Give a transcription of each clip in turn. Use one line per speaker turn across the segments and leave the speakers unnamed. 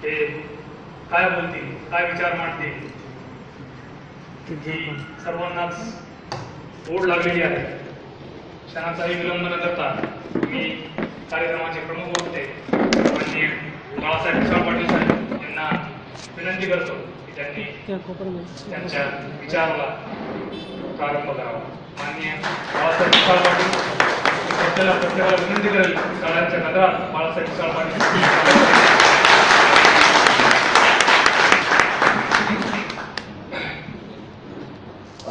ते काय बोलतील, काय विचार मांडतील ही सर्वांनाच ओढ लागलेली आहे. क्षणाचाही विलंब न करता मी कार्यक्रमाचे प्रमुख वक्ते माननीय बाळासाहेब विशाल पाटील साहेब यांना विनंती करतो की त्यांनी त्यांच्या विचाराला प्रारंभ करावा. माननीय बाळासाहेब विशाल पाटील प्रत्येकाला विनंती करेल काळाच्या नगरात बाळासाहेब विशाल पाटील.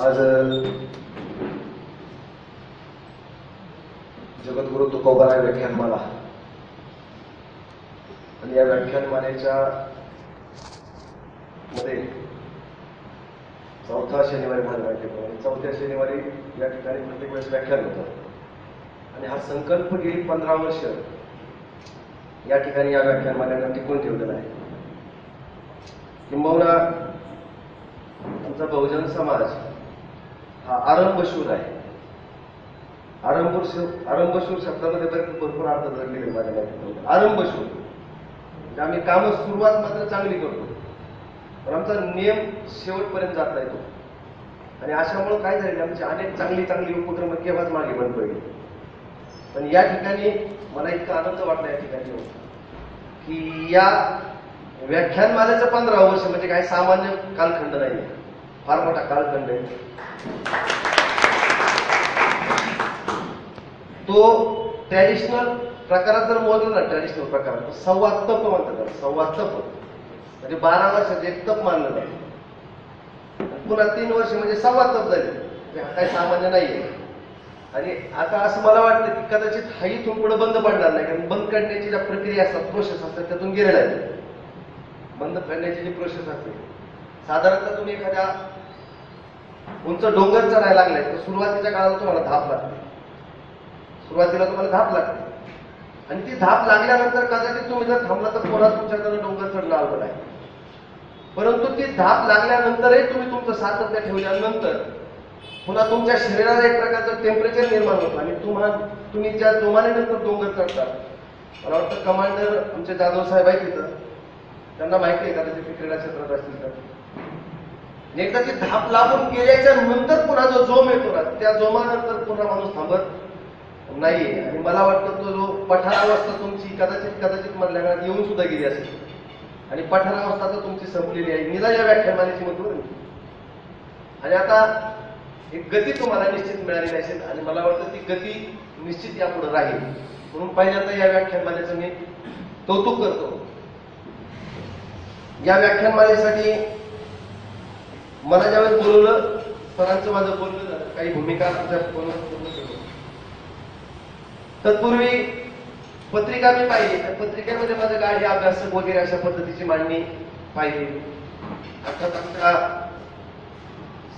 आज जगद्गुरु तुकोबाराय व्याख्यानमाला आणि या व्याख्यानमालेच्या मध्ये चौथा शनिवारी माझ्या व्याख्यान, चौथ्या शनिवारी या ठिकाणी प्रत्येक वेळेस व्याख्यान होतं आणि हा संकल्प गेली 15 वर्ष या ठिकाणी या व्याख्यानमालेला टिकून ठेवलेला आहे. किंबहुना आमचा बहुजन समाज हा आरंभशूर आहे. आरंभशूर शब्दामध्ये भरपूर अर्थ दडलेले माझ्या व्याख्यानामध्ये. आरंभशूर म्हणजे आम्ही कामं सुरुवात मात्र चांगली करतो पण आमचा नियम शेवटपर्यंत जात नाही तो. आणि अशामुळे काय झाले, आमची अनेक चांगली उपक्रम केव्हाच मागे बंद पडले. पण या ठिकाणी मला इतका आनंद वाटला या ठिकाणी की या व्याख्यानमालेचं 15 वर्ष म्हणजे काही सामान्य कालखंड नाही, फार मोठा कालखंड आहे. तो ट्रॅडिशनल प्रकारात जर मोजला ना, ट्रॅडिशनल प्रकारात 1.25 तप म्हणतात. 1.25 तप म्हणजे 12 वर्षाचे एक तप मानलं जातं. पुन्हा 3 वर्ष म्हणजे 1.25 तप झाले. हा काही सामान्य नाहीये. आणि आता असं मला वाटतं की कदाचित हा इथून पुढे बंद पडणार नाही, कारण बंद करण्याची ज्या प्रक्रिया असतात, प्रोसेस असतात, त्यातून गेलेला आहे. बंद करण्याची जी प्रोसेस असते, साधारणतः तुम्ही एखाद्या उंच डोंगर चढायला लागलाय तर सुरुवातीच्या काळात तुम्हाला धाप लागते. सुरुवातीला तुम्हाला धाप लागते आणि ती धाप लागल्यानंतर कदाचित तुम्ही जर थांबला तर पुन्हा तुमच्याकडे डोंगर चढणं अवघड आहे. परंतु ती धाप लागल्यानंतरही तुम्ही तुमचं सातत्य ठेवल्यानंतर पुन्हा तुमच्या शरीराला एक प्रकारचं टेम्परेचर निर्माण होतं आणि तुम्ही ज्या जोमाने नंतर डोंगर चढतात. मला वाटतं कमांडर आमचे जाधव साहेब आहेत तिथं, त्यांना माहिती आहे कदाचित क्रीडा क्षेत्रात असतील तर, एकदा ती धाप लागून गेल्याच्या नंतर पुन्हा जो जोम येतो ना, त्या जोमानंतर पुन्हा माणूस थांबत नाहीये. आणि मला वाटतं तो जो पठारावस्था तुमची कदाचित मधल्या काळात येऊन सुद्धा गेली असेल आणि पठारावस्था तर तुमची संपलेली आहे निदा या व्याख्यानमालेची मधून. आणि आता एक गती तुम्हाला निश्चित मिळालेली असेल आणि मला वाटतं ती गती निश्चित यापुढे राहील. म्हणून पहिल्यांदा या व्याख्यानमालेचं मी कौतुक करतो. या व्याख्यानमालेसाठी मला ज्यावेळेस बोलवलं, सरांचं माझं बोलणं झालं, काही भूमिका पूर्ण केली. तत्पूर्वी पत्रिका मी पाहिली, त्या पत्रिकेमध्ये माझं गाडी अभ्यासक वगैरे अशा पद्धतीची मांडणी पाहिली. अर्थात आमचा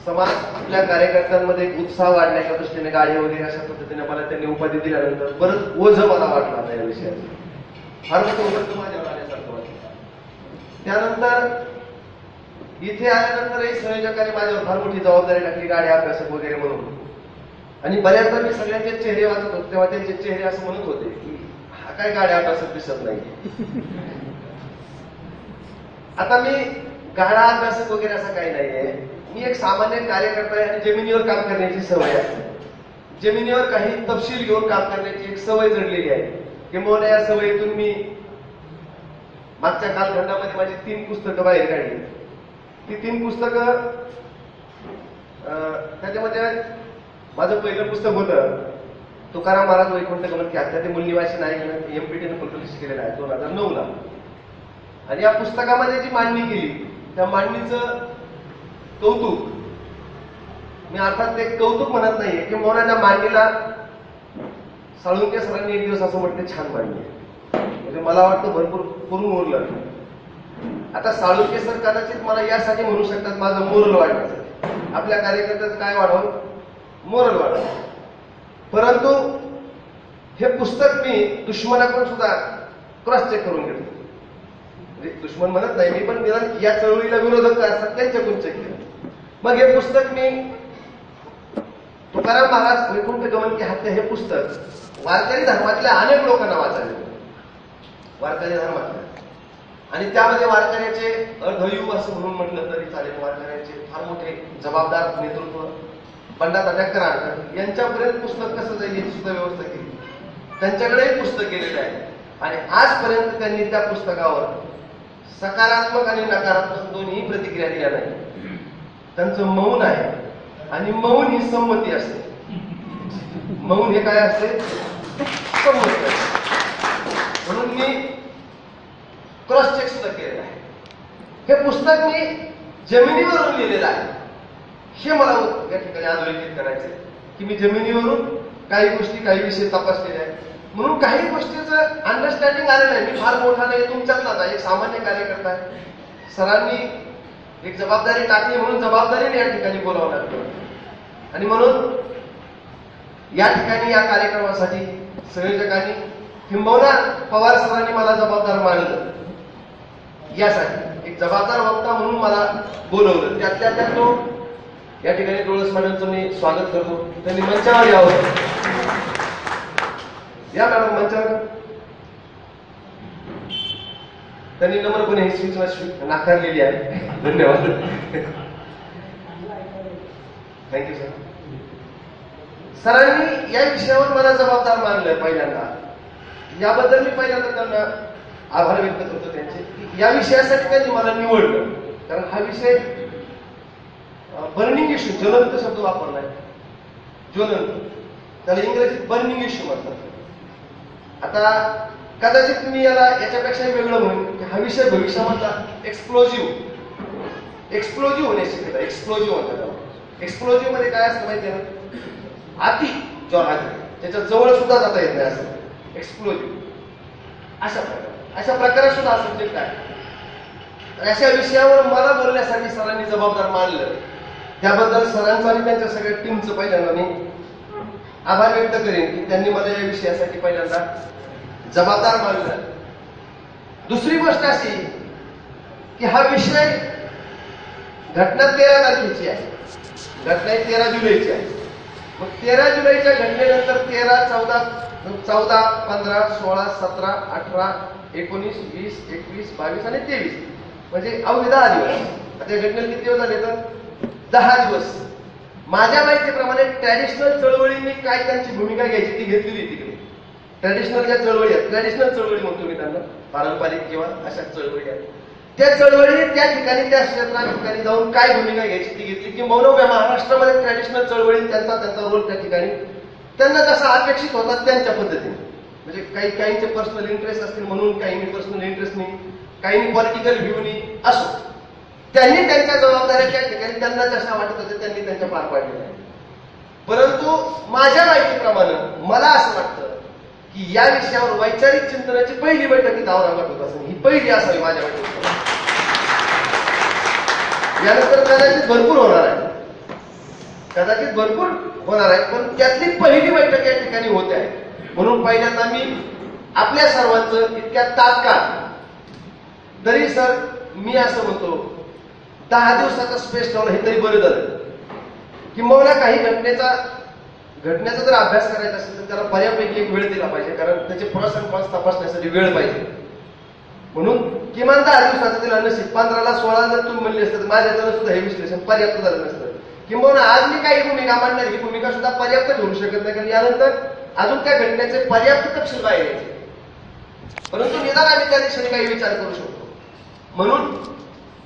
समाज, आपल्या कार्यकर्त्यांमध्ये उत्साह वाढण्याच्या दृष्टीने गाडी वगैरे अशा पद्धतीने मला त्यांनी उपाधी दिल्यानंतर बरंच ओझं मला वाटलं आता या विषयाचं. फार मोठं ओझं माझ्यावर आल्यासारखं वाटलं. त्यानंतर इथे आल्यानंतरही संयोजकांनी माझ्यावर फार मोठी जबाबदारी टाकली गाडी अभ्यासक वगैरे म्हणून. आणि बऱ्याचदा मी सगळ्यांचे चेहरे वाचत होते तेव्हा त्यांचे चेहरे असं म्हणत होते की हा काय गाडी अभ्यासक दिसत नाही. आता मी गाडा अभ्यासक वगैरे असं काही नाहीये. मी एक सामान्य कार्यकर्ता आहे आणि जमिनीवर काम करण्याची सवय आहे. जमिनीवर काही तपशील घेऊन काम करण्याची एक सवय जडलेली आहे. किंवा या सवयीतून मी मागच्या कालखंडामध्ये माझी 3 पुस्तकं बाहेर काढली. ती 3 पुस्तकं, त्याच्यामध्ये माझं पहिलं पुस्तक होतं तुकाराम महाराज वैकुंठ गमन ख्यात्या ते मूलनिवासी नायक, एमपीटीने प्रकाशित केलेलं आहे 2009 ला. आणि या पुस्तकामध्ये जी मांडणी केली त्या मांडणीचं कौतुक मी अर्थात ते कौतुक म्हणत नाहीये की मोनाच्या मांडणीला साळुंके सरांनी एक दिवस असं म्हटलं छान मांडणी आहे. म्हणजे मला वाटतं भरपूर करून उरलं. आता साळुंके सर कदाचित मला यासाठी म्हणू शकतात माझं मोरल वाढण्यासाठी, आपल्या कार्यकर्त्याचं काय वाढवून मोरल वाढवून. परंतु हे पुस्तक मी दुश्मनाकडून सुद्धा क्रॉस चेक करून घेतलं. म्हणजे दुश्मन म्हणत नाही मी, पण निदान या चळवळीला विरोधक असतात त्यांच्याकडून चेक केलं. मग हे पुस्तक मी तुकाराम महाराज वैकुंठ गमन की हत्या हे पुस्तक वारकरी धर्मातल्या अनेक लोकांना वाचायला. वारकरी धर्मातल्या आणि त्यामध्ये वारकऱ्याचे अर्धयू असं म्हणून म्हटलं तरी चालेल, वारकऱ्याचे फार मोठे जबाबदार नेतृत्व पंडित अभ्याकर आडकर यांच्यापर्यंत पुस्तक कसं जाईल याची सुद्धा व्यवस्था केली. त्यांच्याकडेही पुस्तक गेलेलं आहे आणि आजपर्यंत त्यांनी त्या पुस्तकावर सकारात्मक आणि नकारात्मक दोन्ही प्रतिक्रिया दिल्या नाही. त्यांचं मौन आहे आणि मौन ही संमती असते. मौन हे काय असते? संमती असते. म्हणून मी क्रॉस चेक सुद्धा केलेलं आहे. हे पुस्तक मी जमिनीवरून लिहिलेलं आहे. हे मला या ठिकाणी अधोरेखित करायचे की मी जमिनीवरून काही गोष्टी काही विषय तपासलेले आहेत. म्हणून काही गोष्टीचं अंडरस्टँडिंग आलेलं आहे. मी फार मोठा नाही, तुमच्यातलाच आहे, एक सामान्य कार्यकर्ता आहे. सरांनी एक जबाबदारी टाकली म्हणून जबाबदारीने या ठिकाणी बोलावं लागलं आणि म्हणून या ठिकाणी या कार्यक्रमासाठी संयोजकांनी किंबहुना पवार सरांनी मला जबाबदार मानलं. यासाठी एक जबाबदार वक्ता म्हणून मला बोलवलं. त्यातल्या त्यात तो या ठिकाणी डोळस मॅडमचं मी स्वागत करतो. त्यांनी मंचावर यावं. या मॅडम मंचावर. त्यांनी नम्रपणे ही सूचना नाकारलेली आहे. धन्यवाद. Thank you sir. सरांनी या विषयावर मला जबाबदार मानलं पहिल्यांदा. याबद्दल मी पहिल्यांदा त्यांना आभार व्यक्त करतो त्यांचे की या विषयासाठी त्यांनी मला निवडलं. कारण हा विषय बर्निंग इश्यू, ज्वलंत शब्द वापरलाय. ज्वलंत, त्याला इंग्रजीत बर्निंग इश्यू म्हणतात. आता कदाचित मी याच्यापेक्षाही वेगळं म्हणून की हा विषय भविष्यामधला एक्सप्लोजिव्ह होण्याची शक्यता. एक्सप्लोजिव्ह म्हणतात. एक्सप्लोजिव्ह मध्ये काय असतं माहितीये ना? अति ज्वरात त्याच्या जवळ सुद्धा जाता येत नाही असं एक्सप्लोजिव्ह. अशा प्रकारे सुद्धा सब्जेक्ट आहे. अशा विषयावर मला बोलण्यासाठी सरांनी जबाबदार मानलं. त्याबद्दल सरांचं आणि त्यांच्या सगळ्या टीमचं पहिल्यांदा मी आभार व्यक्त करेन की त्यांनी मला या विषयासाठी पहिल्यांदा जबाबदार मानलं. दुसरी गोष्ट अशी की हा विषय घटना 13 तारखेची आहे. घटना 13 जुलैची आहे. मग 13 जुलैच्या घटनेनंतर 13, 14, 15, 16, 17, 18, 19, 20, 21, 22 आणि 23 म्हणजे अवघे 10 दिवस. आता घटनेला किती दिवस झाले तर 10 दिवस. माझ्या माहितीप्रमाणे ट्रॅडिशनल चळवळींनी काय त्यांची भूमिका घ्यायची ती घेतलेली तिकडे. ट्रॅडिशनल ज्या चळवळी आहेत, ट्रॅडिशनल चळवळी म्हणतो मी त्यांना, पारंपरिक किंवा अशा चळवळी आहेत, त्या चळवळी त्या ठिकाणी त्या क्षेत्रा ठिकाणी जाऊन काय भूमिका घ्यायची ती घेतली. की मौनव्या महाराष्ट्रामध्ये ट्रॅडिशनल चळवळी त्यांचा रोल त्या ठिकाणी त्यांना जसा अपेक्षित होता त्यांच्या पद्धतीने. म्हणजे काहींचे पर्सनल इंटरेस्ट असतील म्हणून, काहींनी पर्सनल इंटरेस्ट नाही, काहींनी पॉलिटिकल व्ह्यूनी असो, त्यांनी त्यांच्या जबाबदाऱ्या त्या ठिकाणी त्यांना जशा वाटत होते त्यांनी त्यांच्या पार पाडलेल्या आहेत. परंतु माझ्या माहितीप्रमाणे मला असं वाटतं की या विषयावर वैचारिक चिंतनाची पहिली बैठक ही औरंगाबाद होत असेल. ही पहिली असावी माझ्या माहितीप्रमाणे. यानंतर कदाचित भरपूर होणार आहे, कदाचित भरपूर होणार आहे, पण त्यातली पहिली बैठक या ठिकाणी होते आहे. म्हणून पहिल्यांदा मी आपल्या सर्वांचं इतक्या तात्काळ तरी सर मी असं म्हणतो 10 दिवसाचा स्पेस ठेवला हे तरी बरं झालं. किंबहुना काही घटनेचा जर अभ्यास करायचा असेल तर त्याला बऱ्यापैकी एक वेळ दिला पाहिजे. कारण त्याचे प्रॉस अँड कॉन्स तपासण्यासाठी वेळ पाहिजे. म्हणून किमान 10 दिवसाचा दिला नसेल. 15ला 16 जर तुम्ही म्हणले असतं तर माझ्याकडे सुद्धा हे विश्लेषण पर्याप्त झालं नसतं. किंबहुना आज मी काही भूमिका मांडणार, ही भूमिका सुद्धा पर्याप्त ठरू शकत नाही. कारण यानंतर अजून त्या घटनेचे पर्याप्त तपशील बाहेर यायचे. परंतु निदान आम्ही त्या दिशेने काही विचार करू शकतो. म्हणून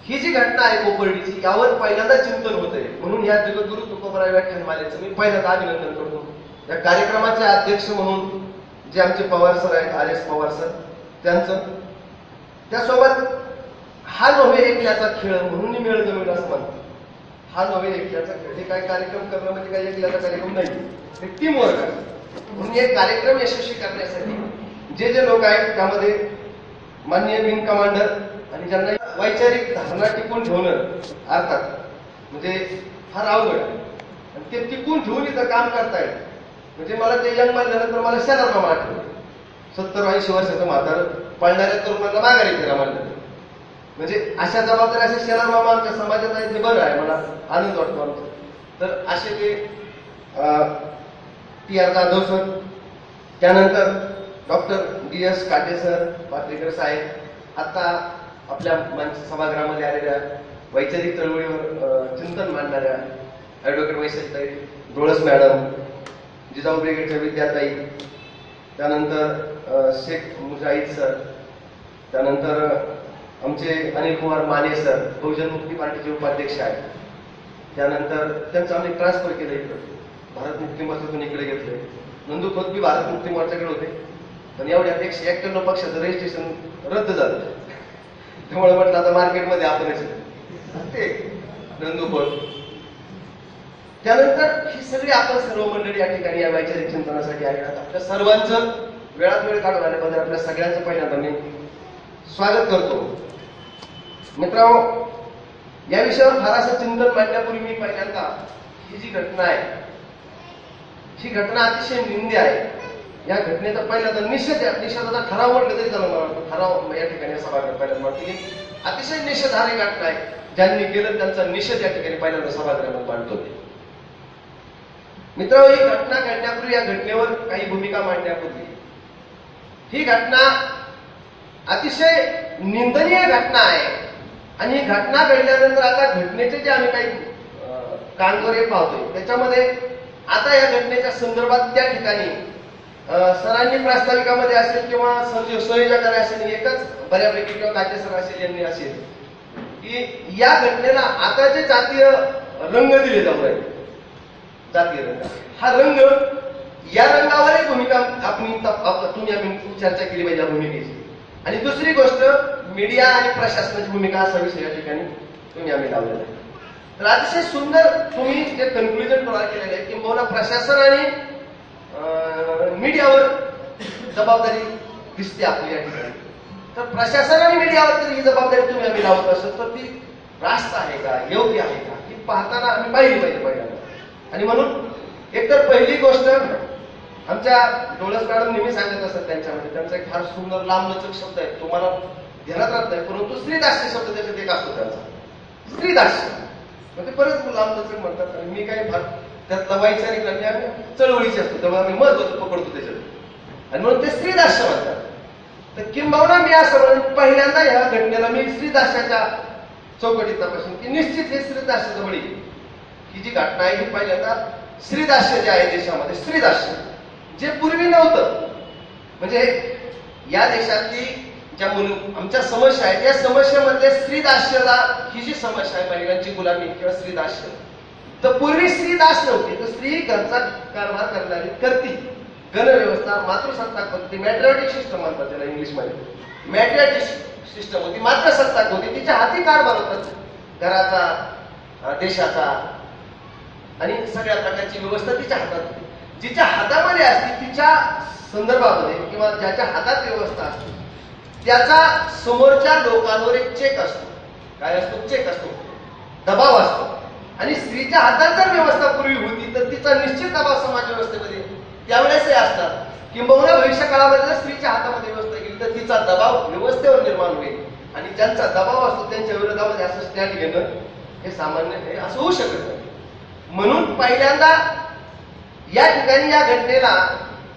ही जी घटना आहे कोपर्डीची, यावर पहिल्यांदा चिंतन होत आहे. म्हणून या जगद्गुरु तुकोबराय व्याख्यानमालेचं मी पहिल्यांदा अभिनंदन करतो. या कार्यक्रमाचे अध्यक्ष म्हणून जे आमचे पवार सर आहेत, RS पवार सर, त्यांचं, त्यासोबत हा नव्हे एकल्याचा खेळ म्हणून मी मेळ जमेल असं म्हणतो. हा नव्हे एकल्याचा खेळ, हे काय कार्यक्रम करणं म्हणजे काही एकल्याचा कार्यक्रम नाही, हे टीम वर्क आहे. म्हणून एक कार्यक्रम यशस्वी करण्यासाठी जे लोक आहेत त्यामध्ये माननीय विंग कमांडर आणि ज्यांना वैचारिक धारणा टिकून ठेवणं अर्थात म्हणजे फार अवघड आहे. आणि ते टिकून ठेवून इथं काम करतायत. म्हणजे मला ते यंग म्हणल्यानंतर मला शेलारमामा आठवलं. 70-80 वर्षाचं म्हातारं पळणाऱ्या तरुणांना माघारी फिरा म्हणलं. म्हणजे अशा जबाबदाऱ्या असे शेलारमामा आमच्या समाजात आहेत, हे बरं आहे, मला आनंद वाटतो आमचा. तर असे ते TR जाधव सर, त्यानंतर डॉक्टर DS काटे सर, पात्रेकर साहेब, आता आपल्या सभागृहामध्ये आलेल्या वैचारिक चळवळीवर चिंतन मांडणाऱ्या ॲडव्होकेट वैशालीताई डोळस मॅडम, जिजाऊ ब्रिगेडच्या विद्याताई, त्यानंतर शेख मुजाहिद सर, त्यानंतर आमचे अनिल कुमार माने सर, बहुजन मुक्ती पार्टीचे उपाध्यक्ष आहेत. त्यानंतर त्यांचं आम्ही ट्रान्सफर केलं इकडे, भारत मुक्ती मोर्चातून इकडे घेतले. नंदू खोतबी भारत मुक्ती मोर्चाकडे होते, पण एवढ्या 191 पक्षाचं रजिस्ट्रेशन रद्द झालं. त्यामुळे म्हटलं आता मार्केटमध्ये आपणच ते नंदू खोत. त्यानंतर ही सगळी आपण सर्व मंडळी या ठिकाणी या वैचारिक चिंतनासाठी आले. आपल्या सर्वांचं वेळात वेळ काढून आल्याबद्दल आपल्या सगळ्यांचं पहिल्यांदा मी स्वागत करतो. मित्रांनो, या विषयावर फारसं चिंतन मांडण्यापूर्वी मी पहिल्यांदा ही जी घटना आहे, ही घटना अतिशय निंद्य आहे. या घटनेचा पहिल्यांदा निषेधाचा ठराव म्हटलं तरी त्याला मला वाटतं ठराव या ठिकाणी सभागृहात पहिल्यांदा वाटतं की अतिशय निषेधार्ह घटना आहे. ज्यांनी केलं त्यांचा निषेध या ठिकाणी पहिल्यांदा सभागृहात मांडतो. मित्रांनो, ही घटना घडण्यापूर्वी, या घटनेवर काही भूमिका मांडण्यापूर्वी, ही घटना अतिशय निंदनीय घटना आहे. आणि ही घटना घडल्यानंतर आता घटनेचे जे आम्ही काही कानगोरे पाहतोय त्याच्यामध्ये आता या घटनेच्या संदर्भात त्या ठिकाणी सरांनी प्रास्ताविकामध्ये असेल किंवा संयोजकाने असेल, एकच बऱ्यापैकी किंवा काचे सर असेल यांनी असेल की या घटनेला आता जे जातीय रंग दिले जाऊ राहिले, जातीय रंग, हा रंग, या रंगावरही भूमिका तुम्ही चर्चा केली पाहिजे या भूमिकेची. आणि दुसरी गोष्ट, मीडिया आणि प्रशासनाची भूमिका असा विषय या ठिकाणी तुम्ही आम्ही लावलेला आहे. तर अतिशय सुंदर तुम्ही जे कन्क्लुजन तयार केलेलं आहे की किंवा प्रशासन आणि मीडियावर जबाबदारी दिसते आपली या ठिकाणी. तर प्रशासन आणि मीडियावर जर ही जबाबदारी तुम्ही आम्ही लावत असेल तर ती रास्त आहे का, योग्य आहे का, ही पाहताना आम्ही पाहिली पाहिजे पहिल्यांदा. आणि म्हणून एकतर पहिली गोष्ट, आमच्या डोळस मॅडम नेहमी सांगत असतात त्यांच्यामध्ये, त्यांचा एक फार सुंदर लांबलचक शब्द आहे, तुम्हाला ध्यानात राहत नाही, परंतु स्त्रीदास्य शब्द त्याच्यात एक असतो त्यांचा, स्त्रीदास्य. म्हणजे परत लांबलचक म्हणतात. आणि मी काही फार त्यातला वैचारिक आणि आम्ही चळवळीचे असतो तेव्हा आम्ही महत्वाचं पकडतो त्याच्यात, आणि म्हणून ते स्त्रीदास्य म्हणतात. तर किंबहुना मी असं म्हणून पहिल्यांदा ह्या घटनेला मी स्त्रीदास्याच्या चौकटीत तपासून की निश्चित हे स्त्रीदास्याचं बळी, ही जी घटना आहे ही पहिल्यांदा स्त्रीदास्य जे आहे देशामध्ये, स्त्रीदास्य जे पूर्वी नव्हतं. म्हणजे या देशातली ज्या आमच्या समस्या आहेत या समस्येमध्ये स्त्रीदास्यला, ही जी समस्या आहे महिलांची गुलामी किंवा स्त्रीदास्य, तर पूर्वी स्त्रीदास नव्हती, तर स्त्री घरचा कारभार करणारी करती, गणव्यवस्था, मातृसत्ताक पद्धती, मॅट्रिआर्की सिस्टम म्हणतात त्याला इंग्लिशमध्ये, मॅट्रिआर्की सिस्टम होती, मातृसत्ताक होती, तिच्या हाती कारभार होतात घराचा, देशाचा आणि सगळ्या प्रकारची व्यवस्था तिच्या हातात होती. जिच्या हातामध्ये असते तिच्या संदर्भामध्ये किंवा ज्याच्या हातात व्यवस्था असते त्याचा समोरच्या लोकांवर एक चेक असतो. काय असतो? चेक असतो, दबाव असतो. आणि स्त्रीच्या हातात जर व्यवस्था पूर्वी होती तर तिचा निश्चित दबाव समाज व्यवस्थेमध्ये त्यावेळेसही असतात. किंबहुना भविष्य काळामध्ये जर स्त्रीच्या हातामध्ये व्यवस्था गेली तर तिचा दबाव व्यवस्थेवर निर्माण होईल, आणि ज्यांचा दबाव असतो त्यांच्या विरोधामध्ये असं स्टँड घेणं हे सामान्य हे असं होऊ शकत नाही. म्हणून पहिल्यांदा या ठिकाणी या घटनेला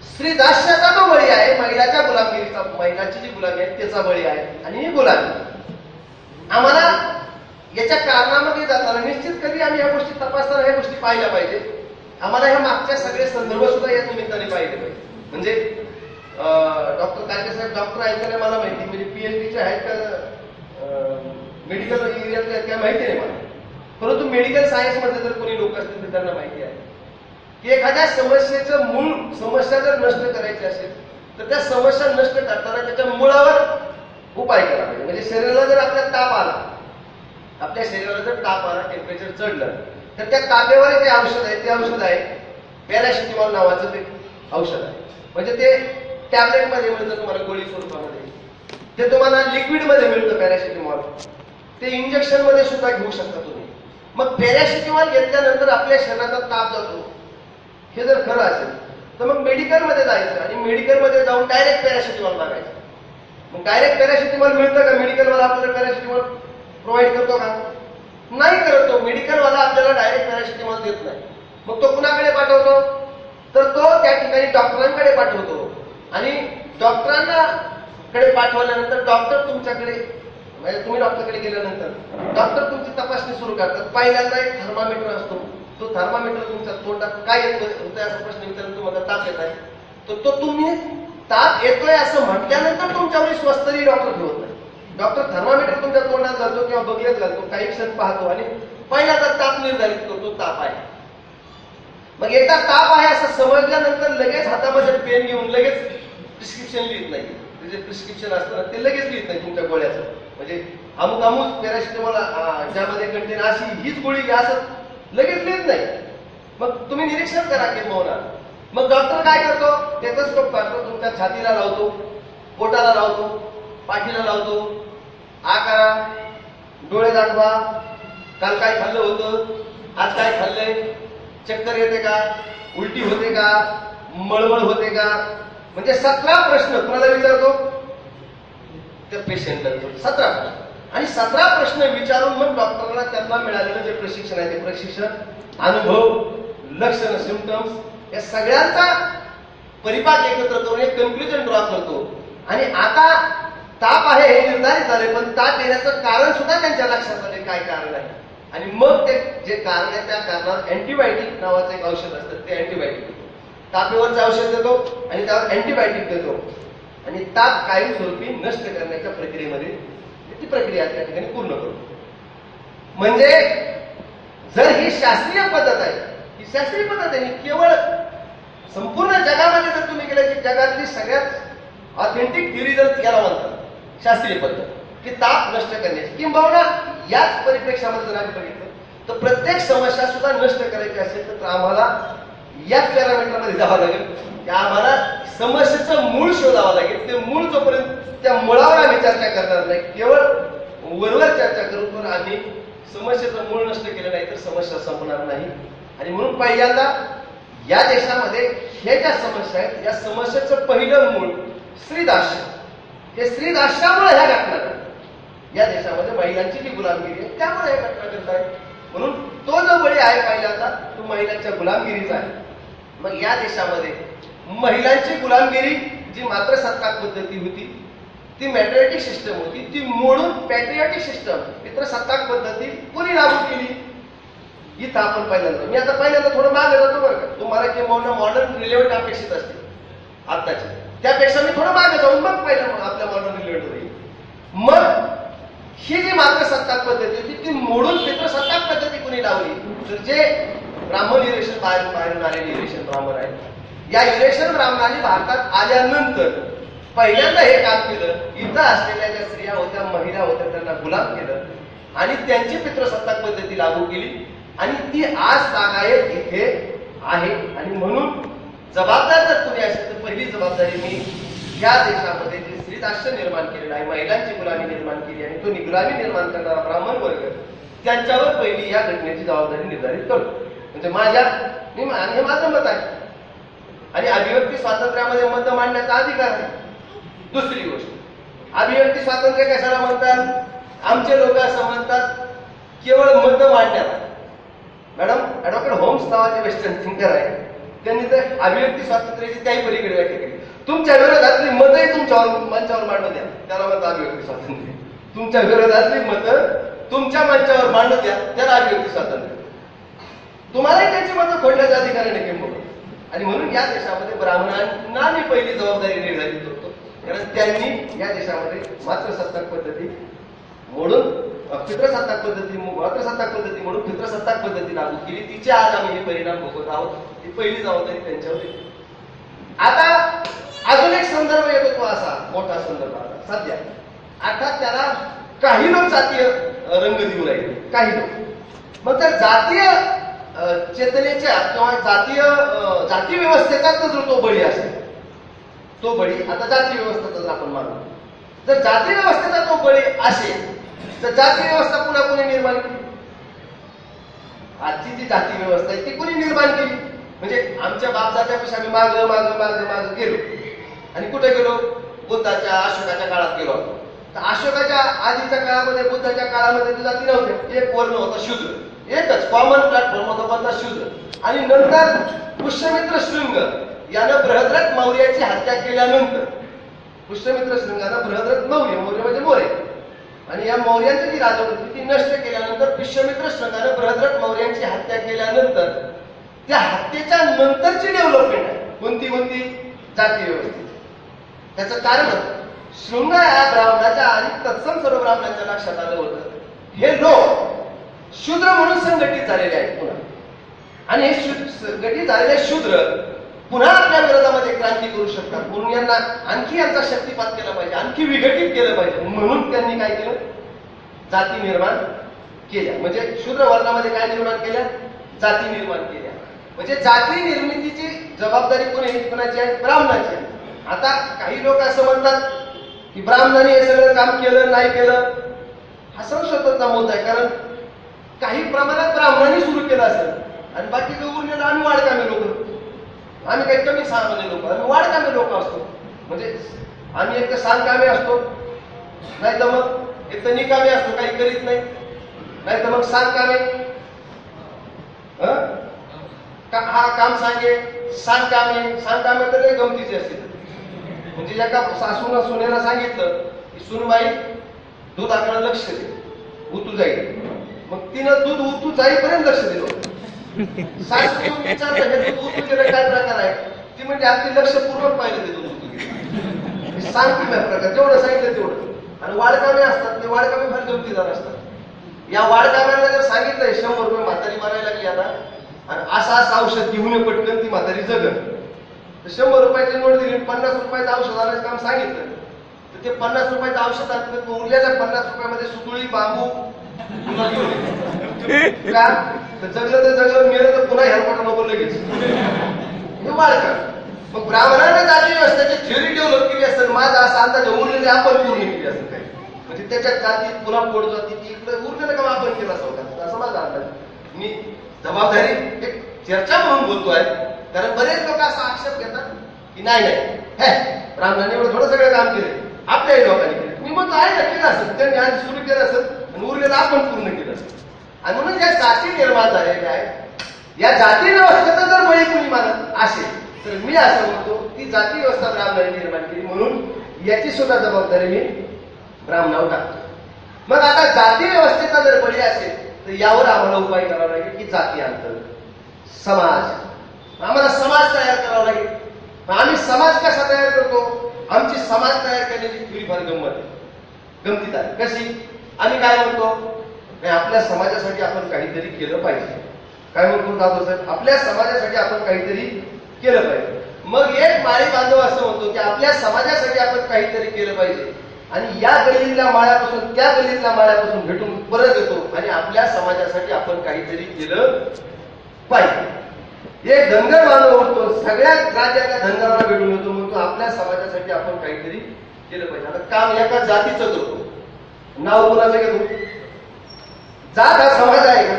स्त्रीदास्याचा जो बळी आहे, महिलाच्या गुलामगिरीचा, महिलाची जी गुलामी आहे त्याचा बळी आहे. आणि ही गुलामी आम्हाला याच्या कारणामध्ये जाताना निश्चित कधी आम्ही या गोष्टी तपासताना ह्या गोष्टी पाहिल्या पाहिजे. आम्हाला ह्या मागच्या सगळे संदर्भ सुद्धा या निमित्ताने पाहिले पाहिजे. म्हणजे डॉक्टर काटे साहेब डॉक्टर आहेत का मला माहिती, म्हणजे पीएचडीचे आहेत का, मेडिकल एरियातले आहेत काय माहिती नाही मला, परंतु मेडिकल सायन्स मध्ये जर कोणी लोक असतील तर त्यांना माहिती आहे की एखाद्या समस्येचं मूळ समस्या जर नष्ट करायची असेल तर त्या समस्या नष्ट करताना त्याच्या मुळावर उपाय केला पाहिजे. म्हणजे शरीराला जर आपल्याला ताप आला, आपल्या शरीराला जर ताप आला, टेम्परेचर चढलं, तर त्या तापेवर जे औषध आहे ते औषध आहे पॅरासिटामॉल नावाचं ते औषध आहे. म्हणजे ते टॅबलेट मध्ये मिळतं तुम्हाला, गोळी स्वरूपामध्ये, ते तुम्हाला लिक्विड मध्ये मिळतं पॅरासिटामॉल, ते इंजेक्शन मध्ये सुद्धा घेऊ शकता तुम्ही. मग पॅरासिटामॉल घेतल्यानंतर आपल्या शरीराचा ताप जातो, हे जर खरं असेल तर मग मेडिकलमध्ये जायचं आणि मेडिकलमध्ये जाऊन डायरेक्ट पॅरासिटामॉल मागायचं. मग डायरेक्ट पॅरासिटामॉल मिळतं का? मेडिकलवाला आपल्याला पॅरासिटामॉल प्रोव्हाइड करतो का? नाही करत. तो मेडिकलवाला आपल्याला डायरेक्ट पॅरासिटामॉल देत नाही. मग तो कुणाकडे पाठवतो? तर तो त्या ठिकाणी डॉक्टरांकडे पाठवतो, आणि डॉक्टरांना कडे पाठवल्यानंतर डॉक्टर तुमच्याकडे म्हणजे तुम्ही डॉक्टरकडे गेल्यानंतर डॉक्टर तुमची तपासणी सुरू करतात. पहिल्यांदा एक थर्मामीटर असतो. तो थर्मामीटर तुमच्या तोंडात काय येतोय असा प्रश्न विचारून तुम्हाला ताप येत आहे, तो तुम्ही ताप येतोय असं म्हटल्यानंतर तुमच्यावर विश्वास तरी डॉक्टर ठेवत नाही. डॉक्टर थर्मामीटर तुमच्या तोंडात घालतो किंवा बघलेत घालतो, काही क्षण पाहतो आणि पहिल्यांदा ताप निर्धारित करतो, ताप आहे. मग एकदा ताप आहे असं समजल्यानंतर लगेच हातामध्ये पेन घेऊन लगेच प्रिस्क्रिप्शन लिहित नाही. जे प्रिस्क्रिप्शन असतं ना ते लगेच लिहित नाही तुमच्या गोळ्याचं, म्हणजे अमुक अमुक पॅरासिटामॉल ज्यामध्ये कंटेन अशी हीच गोळी घ्या असं लगेच लिहित नाही. मग तुम्ही निरीक्षण करा किंवा मग डॉक्टर काय करतो, टेथोस्कोप काढतो, तुमच्या छातीला लावतो, पोटाला लावतो, पाठीला लावतो, आ करा, डोळे दाखवा, काल काय खाल्लं होतं, आज काय खाल्लंय, चक्कर येते का, उलटी होते का, मळमळ होते का, म्हणजे 17 प्रश्न कुणाला विचारतो, त्या पेशंटला विचारतो. 17 प्रश्न. आणि 17 प्रश्न विचारून मग डॉक्टरला त्यांना मिळालेलं जे प्रशिक्षण आहे ते प्रशिक्षण, अनुभव, लक्षण, सिम्पटम्स या सगळ्यांचा परिपाक एकत्र करून एक कन्क्लुजन ड्रॉ करतो. आणि आता ताप आहे हे निर्धारित झाले, पण ताप येण्याचं कारण सुद्धा त्यांच्या लक्षात आले काय कारण आहे. आणि मग ते जे कारण आहे त्या कारणात अँटीबायोटिक नावाचं एक औषध असतं, ते अँटीबायोटिक देतो. तापेवरचं औषध देतो आणि त्यावर अँटीबायोटिक देतो आणि ताप कायमस्वरूपी नष्ट करण्याच्या प्रक्रियेमध्ये ती प्रक्रिया त्या ठिकाणी पूर्ण करतो. म्हणजे जर ही शास्त्रीय पद्धत आहे, ही शास्त्रीय पद्धत आहे, केवळ संपूर्ण जगामध्ये जर तुम्ही गेले की जगातली सगळ्यात ऑथेंटिक थेअरी जर याला म्हणतात शास्त्रीय पद्धत, की ताप नष्ट करण्याची, किंबहुना याच परिप्रेक्षामध्ये जर आम्ही बघितलं तर प्रत्येक समस्या सुद्धा नष्ट करायची असेल तर आम्हाला याच पॅरामीटरमध्ये जावं लागेल, की आम्हाला समस्येचं मूळ शोधावं लागेल. ते मूळ जोपर्यंत त्या मुळावर आम्ही चर्चा करणार नाही, केवळ वरवर चर्चा करून पण आम्ही समस्येचं मूळ नष्ट केलं नाही तर समस्या संपणार नाही. आणि म्हणून पहिल्यांदा या देशामध्ये हे ज्या समस्या आहेत, या समस्येचं पहिलं मूळ स्त्रीदास्य. हे स्त्रीदास्यामुळे ह्या घटना घडतात. या देशामध्ये महिलांची जी गुलामगिरी आहे त्यामुळे ह्या घटना घडत आहेत. म्हणून तो जो बळी आहे पहिल्यांदा तो महिलांच्या गुलामगिरीचा आहे. मग या देशामध्ये महिलांची गुलामगिरी जी मात्रसत्ताक पद्धती होती, ती मॅट्रियार्टिक सिस्टम होती, ती मोडून पॅट्रियार्टिक सिस्टम पितृसत्ताक पद्धती कोणी लागू केली, इथं आपण पहिल्यांदा, मी आता पहिल्यांदा थोडं मागे जातो बरं का, तुम्हाला जे मॉडर्न रिलेव्हंट अपेक्षित असते आत्ताचे, त्यापेक्षा मी थोडं मागे जाऊन मग पहिलं आपल्या मॉडर्न रिलेव्हंट होईल. मग ही जी मात्रसत्ताक पद्धती होती ती मोडून पितृसत्ताक पद्धती कोणी लावली, तर जे ब्राह्मण इरेशन बाहेरून आलेले इरेशन ब्राह्मण आहेत, या इरेशन ब्राह्मणांनी भारतात आल्यानंतर पहिल्यांदा हे काम केलं. इथं असलेल्या ज्या स्त्रिया होत्या, महिला होत्या, त्यांना गुलाम केलं आणि त्यांची पितृसत्ताक पद्धती लागू केली आणि ती आज तागायत इथे आहे. आणि म्हणून जबाबदार जर कोणी असेल तर पहिली जबाबदारी मी या देशामध्ये जे स्त्रीदास्य निर्माण केलेलं आहे, महिलांची गुलामी निर्माण केली आणि तो गुलामी निर्माण करणारा ब्राह्मण वर्ग, त्यांच्यावर पहिली या घटनेची जबाबदारी निर्धारित करतो. म्हणजे हे माझं मत आहे. आणि अभिव्यक्ती स्वातंत्र्यामध्ये मत मांडण्याचा अधिकार आहे. दुसरी गोष्ट, अभिव्यक्ती स्वातंत्र्य कशाला म्हणतात, आमचे लोक असं म्हणतात केवळ मत मांडण्याला. मॅडम ऍडव्होकेट होम्स नावाचे वेस्टर्न थिंकर आहे, त्यांनी तर अभिव्यक्ती स्वातंत्र्याची त्याही पलीकडे व्याख्या केली. तुमच्या विरोधातली मतही तुमच्यावर मंचावर मांडू द्या, त्याला म्हणतात अभिव्यक्ती स्वातंत्र्य. तुमच्या विरोधातली मतं तुमच्या मंचावर मांडू द्या, त्याला अभिव्यक्ती स्वातंत्र्य. तुम्हालाही त्यांची मतं खोडण्याचा अधिकार आहे किंबहुना. आणि म्हणून या देशामध्ये ब्राह्मणांना मी पहिली जबाबदारी निर्धारित करतो, कारण त्यांनी या देशामध्ये मात्रसत्ताक पद्धती मोडून पितृसत्ताक पद्धती, मात्रसत्ताक पद्धती म्हणून पितृसत्ताक पद्धती लागू केली. तिचे आज आम्ही हे परिणाम भोगत आहोत. ती पहिली जबाबदारी त्यांच्यावर येते. आता अजून एक संदर्भ येतो, तो असा मोठा संदर्भ आता सध्या. आता त्याला काही लोक जातीय रंग देऊ लागले, काही लोक. मग त्या जातीय चेतनेच्या किंवा जाती व्यवस्थेचा जर तो बळी असेल, तो बळी आता जाती व्यवस्थेचा जर आपण मानू, जर जाती व्यवस्थेचा तो बळी असेल तर जाती व्यवस्था पुन्हा कोणी निर्माण केली? आजची जी जाती व्यवस्था आहे ती कोणी निर्माण केली? म्हणजे आमच्या बापदाद्यापेक्षा आम्ही माग गेलो आणि कुठे गेलो? बुद्धाच्या अशोकाच्या काळात गेलो. तर अशोकाच्या आधीच्या काळामध्ये, बुद्धाच्या काळामध्ये जाती नव्हत्या. एक वर्ण होता शूद्र, एकच कॉमन प्लॅटफॉर्म होता बनला शूद्र. आणि नंतर पुष्यमित्र शृंग यानं बृहद्रथ मौर्याची हत्या केल्यानंतर, पुष्यमित्र शृंगानं बृहद्रथ मौर्य म्हणजे मोरे आणि या मौर्यांची जी राजवट होती ती नष्ट केल्यानंतर विश्वामित्र शृंगाने बृहद्रथ मौर्यांची हत्या केल्यानंतर त्या हत्येच्या नंतरची डेव्हलपमेंट आहे कोणती जाती व्यवस्थेत. त्याचं कारण शृंग या ब्राह्मणाच्या आणि तत्सम सर्व ब्राह्मणांच्या लक्षात आलं होतं हे लोक शूद्र म्हणून संघटित झालेले आहेत पुन्हा, आणि हे संघटित झालेले शूद्र पुन्हा आपल्या विरोधामध्ये क्रांती करू शकतात म्हणून यांना आणखी यांचा शक्तिपात केला पाहिजे, आणखी विघटित केलं पाहिजे. म्हणून त्यांनी काय केलं, जाती निर्माण केल्या. म्हणजे शूद्र वर्णामध्ये काय निर्माण केल्या, जाती निर्माण केल्या. म्हणजे जाती निर्मितीची जबाबदारी कोणाची आहे, ब्राह्मणाची आहे. आता काही लोक असं म्हणतात की ब्राह्मणाने हे सगळं काम केलं नाही केलं, हा संशोधनाचा मुद्दा आहे. कारण काही प्रमाणात ब्राह्मणांनी सुरू केलं असेल आणि बाकीचं उरलेलं आम्ही वाडकामी लोक, आम्ही काही कमी सामान्य लोक, आम्ही वाडकामी लोक असतो. म्हणजे आम्ही एक तर सांगकामी असतो, नाही तर मग एक तर निकामी असतो, काही करीत नाही, नाही तर मग सांगकामी हा काम सांगकामे तर लय गमतीचे असते. म्हणजे एका सासून सुनेला सांगितलं की सुनबाई दुधाकडे लक्ष दे, उतू जाईल. मग तिनं दूध उतू जाईपर्यंत लक्ष दिलं. सासू विचारलं हे दूध उतू गेलं काय प्रकार आहे, ती म्हणजे अगदी लक्षपूर्वक पाहिलं ते दूध उतू गेलं. सांगते काय प्रकार, जेवढं सांगितलं तेवढं. आणि वाडकामे असतात ते वाडकामे फार गमतीदार असतात. या वाडकाम्यांना जर सांगितलंय 100 रुपये म्हातारी मारायला लागली आता आणि असं औषध घेऊन ये पटकन ती म्हातारी जगल, तर 100 रुपयाची नोट दिली, 50 रुपयाचं औषध आणायचं काम सांगितलं तर ते 50 रुपयाचं औषध आणलं, उरलेल्या 50 रुपयामध्ये सुतुळी बांबू का तर जगलं तर जगलं, मेलं तर पुन्हा ह्याला नको लगेच. हे वाडका. मग ब्राह्मणाने जाती व्यवस्थेची थ्योरी डेव्हलप केली असेल, माझा असा अंदाज उरलेली आपण पूर्ण केली असेल काय, म्हणजे त्याच्या जातीत पुन्हा पोट जाती की इकडे उरलेलं काम आपण केलं असावं, असं माझा अंदाज. मी जबाबदारी एक चर्चा म्हणून बोलतोय, कारण बरेच लोक असा आक्षेप घेतात की नाही ब्राह्मणांनी एवढं थोडं सगळं काम केलंय, आपल्याही लोकांनी केलं. मी म्हणतो आहे ना, केलं असेल त्यांनी आधी सुरू केलं असेल आणि उरलेलं आपण पूर्ण केलं असेल. आणि म्हणून ज्या जाती निर्माण झालेल्या आहेत, या जाती व्यवस्थेचा जर बळी कुणी मानत असेल तर मी असं म्हणतो ती जाती व्यवस्था ब्राह्मणांनी निर्माण केली, म्हणून याची सुद्धा जबाबदारी मी ब्राह्मणावर टाकतो. मग आता जाती व्यवस्थेचा जर बळी असेल तर यावर आम्हाला उपाय करावा लागेल की जाती अंतर समाज, आम्हाला समाज तयार करावा लागेल. आम्ही समाज कसा तयार करतो, आमची समाज तयार करण्याची थोडी फार गमतीदार. कशी, आम्ही काय म्हणतो, आपल्या समाजासाठी आपण काहीतरी केलं पाहिजे. काय म्हणतो दादू साहेब, आपल्या समाजासाठी आपण काहीतरी केलं पाहिजे. मग एक माळी बांधव असं म्हणतो की आपल्या समाजासाठी आपण काहीतरी केलं पाहिजे, आणि या गल्लीतल्या माळ्यापासून त्या गल्लीतल्या माळ्यापासून भेटून परत येतो आणि आपल्या समाजासाठी आपण काहीतरी केलं पाहिजे. एक धनगर मानव म्हणतो, सगळ्या राज्यातल्या धनगरांना भेटून येतो, म्हणतो आपल्या समाजासाठी आपण काहीतरी केलं पाहिजे. आता काम एका जातीचं करतो, नाव कोणाचं घेतो, जात हा समाज आहे का,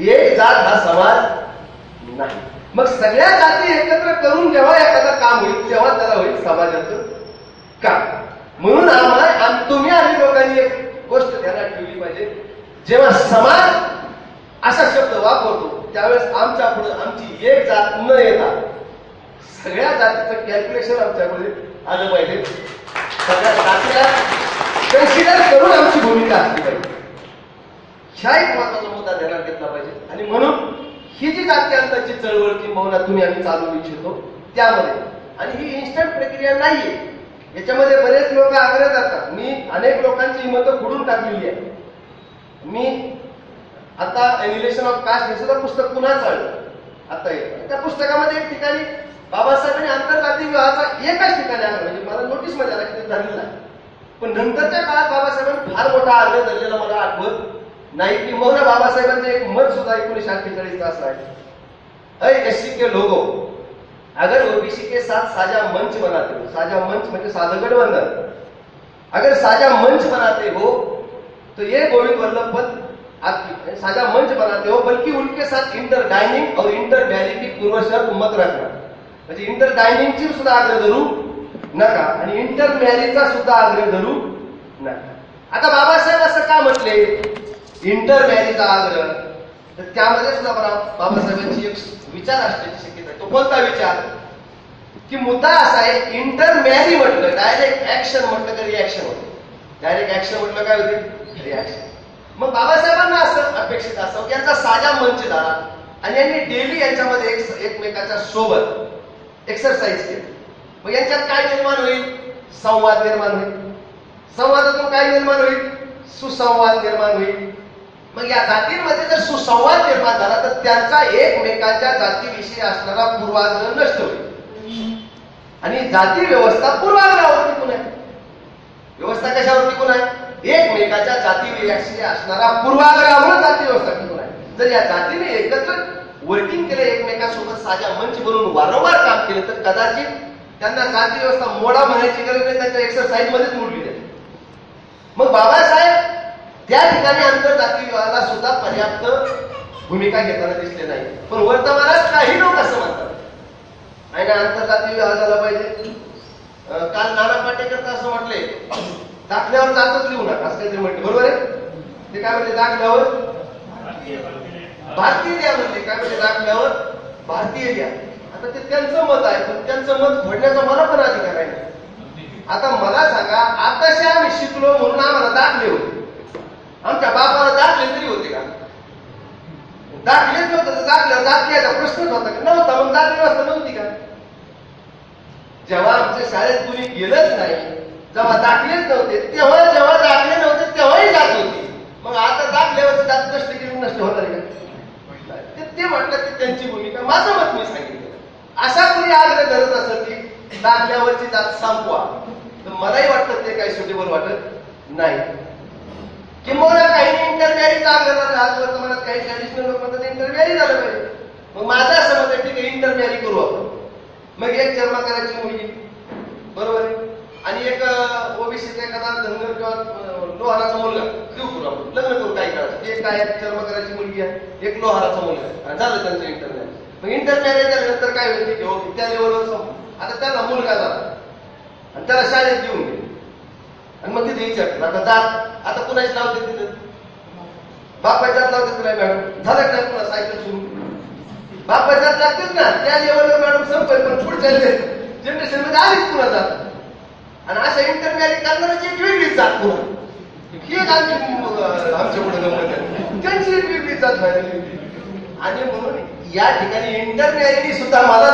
एक जात हा समाज नाही. मग सगळ्या जाती एकत्र करून जेव्हा एखादा काम होईल तेव्हा त्याला होईल समाजाचं काम. म्हणून आम्हाला तुम्ही आणि लोकांनी एक गोष्ट ध्यानात ठेवली पाहिजे, जेव्हा समाज असा शब्द वापरतो त्यावेळेस आमच्या पुढे आमची एक जात न येता सगळ्या जातीचं कॅल्क्युलेशन आमच्याकडे आलं पाहिजे. सगळ्या जातीला कन्सिडर करून आमची भूमिका असली पाहिजे. हा एक महत्वाचा मुद्दा ध्यानात घेतला पाहिजे. आणि म्हणून ही जी जाती अंतरची चळवळ किंवा तुम्ही आम्ही चालू इच्छितो त्यामध्ये, आणि ही इन्स्टंट प्रक्रिया नाहीये, याच्यामध्ये बरेच लोक आग्रह करतात. मी अनेक लोकांची हिंमत फोडून टाकलेली आहे. मी आता एन्युलेशन ऑफ कास्ट हे सुद्धा पुस्तक पुन्हा चाललं आता येतं. त्या पुस्तकामध्ये एक ठिकाणी बाबासाहेबांनी आंतरजातीय विवाहाचा एकाच ठिकाणी आला, म्हणजे मला नोटीस मध्ये आला की ते झालेलं आहे. पण नंतरच्या काळात बाबासाहेबांनी फार मोठा आग्रह धरलेला मला आठवत नहीं कि मौलाना बाबा साहेबांचं एक मत सुद्धा 1948 असं आहे, एससी के लोगों अगर ओबीसी के साथ साझा मंच बनाते हो, साझा मंच म्हणजे साधं गठबंधन, अगर साझा मंच बनाते हो तो ये गोविंद वल्लभ पंत आपकी साझा मंच बनाते हो, बल्कि उनके साथ इंटर डाइनिंग और इंटर मैरी की पूर्व शर्त मत रखना. म्हणजे इंटर डायनिंगची सुद्धा आग्रह धरू नका आणि इंटर मॅरीजचा सुद्धा आग्रह धरू नका. आता बाबासाहेब असं का म्हटले इंटर मॅरीजचा आग्रह, तर त्यामध्ये सुद्धा बाबासाहेबांची एक विचार असण्याची शक्यता आहे. तो कोणता विचार की मुद्दा असा आहे, इंटर मॅरी म्हटलं डायरेक्ट ऍक्शन म्हटलं तर रिॲक्शन होते. डायरेक्ट ऍक्शन म्हटलं काय होते, रिॲक्शन. मग बाबासाहेबांना असं अपेक्षित असावं यांचा साजा मंच झाला आणि यांनी डेली यांच्यामध्ये एकमेकाच्या सोबत एक्सरसाइज केली. मग यांच्यात काय निर्माण होईल, संवाद निर्माण होईल. संवादातून काय निर्माण होईल, सुसंवाद निर्माण होईल. मग या जातींमध्ये जर सुसंवाद निर्माण झाला तर त्यांचा एकमेकांच्या जातीविषयी असणारा पूर्वाग्रह नष्ट होईल आणि जाती व्यवस्था पूर्वाग्रहावर टिकून आहे. व्यवस्था कशावर टिकून आहे, एकमेकाच्या जातीविषयी असणारा पूर्वाग्रहामुळे जाती व्यवस्था टिकून आहे. जर या जातीने एकत्र वर्किंग केलं, एकमेकांसोबत साजा मंच बनवून वारंवार काम केलं तर कदाचित त्यांना जाती व्यवस्था मोडा म्हणायची गरज नाही, त्यांच्या एक्सरसाइज मध्येच मोडली जाते. मग बाबासाहेब त्या ठिकाणी आंतरजातीय विवाहाला सुद्धा पर्याप्त भूमिका घेताना दिसले नाही. पण वर्तमानात काही लोक असं म्हणतात आणि आंतरजातीय विवाह झाला पाहिजे. काल नाना पाटेकर असं म्हटले, दाखल्यावर जातच लिहू नका असं काहीतरी म्हटलं, बरोबर आहे. ते काय म्हणते, दाखल्यावर भारतीय द्या म्हणते, काय म्हणजे दाखल्यावर भारतीय द्या. आता ते त्यांचं मत आहे, पण त्यांचं मत फोडण्याचा मला पण अधिकार आहे. आता मला सांगा, आताशी आम्ही शिकलो म्हणून आम्हाला दाखले होते, आमच्या बापाला दाखले तरी होते का? दाखलेच नव्हतं तर दाखल्यावर दाखल्याचा प्रश्नच होता का? नव्हता. मग दाखली व्यवस्था नव्हती का? जेव्हा आमच्या शाळेत कुणी गेलंच नाही, जेव्हा दाखलेच नव्हते, तेव्हा जेव्हा दाखले नव्हते तेव्हाही जात होती. मग आता दाखल्यावरची जात नष्ट केली नष्ट होणार का? ते म्हटलं की त्यांची भूमिका, माझं मत मी सांगितलं. असा कुणी आग्रह धरत असेल की दाखल्यावरची जात संपवा, तर मलाही वाटतं ते काही सुटेबल वाटत नाही. किंवा काही इंटरमॅरीचा आग्रह झाला. आज वर्तमानात काही ट्रॅडिशनल लोक म्हणतात इंटरमॅरी झालं पाहिजे. मग माझं असं मत आहे, ठीक आहे, इंटरमॅरी करू आपण. मग एक चर्मकाराची मुलगी, बरोबर आहे, आणि एक ओबीसीचा एखादा धनगर किंवा लोहाराचा मुलगा देऊ करू आपण, लग्न करू. काही काळात एक काय चर्मकाराची मुलगी आहे, एक लोहाराचा मुलगा आहे, झालं त्यांचं इंटरमॅरेज. मग इंटरमॅरेज झाल्यानंतर काय होईल की त्या लेवलवर आता त्याला मुलगा झाला आणि त्याला शाळेत घेऊन गेले आणि मग तिथे विचारतात, आता जात आता कुणाची लावते तिथं, बापाची जात लावते तुला मॅडम, झालं काय पुन्हा सायकल सुरू, बापाची जात लागतेच ना. त्या लेवलवर मॅडम संपेल, पण पुढच्या जनरेशन मध्ये आलीच पुन्हा जात. आणि अशा इंटरमॅरेज करणाऱ्याची एक वेगळीच जात पुन्हा, ही एक आमच्या पुढे गमत आहे, त्यांची एक वेगळीच जात व्हायला. आणि म्हणून या ठिकाणी इंटरमॅरेज सुद्धा मला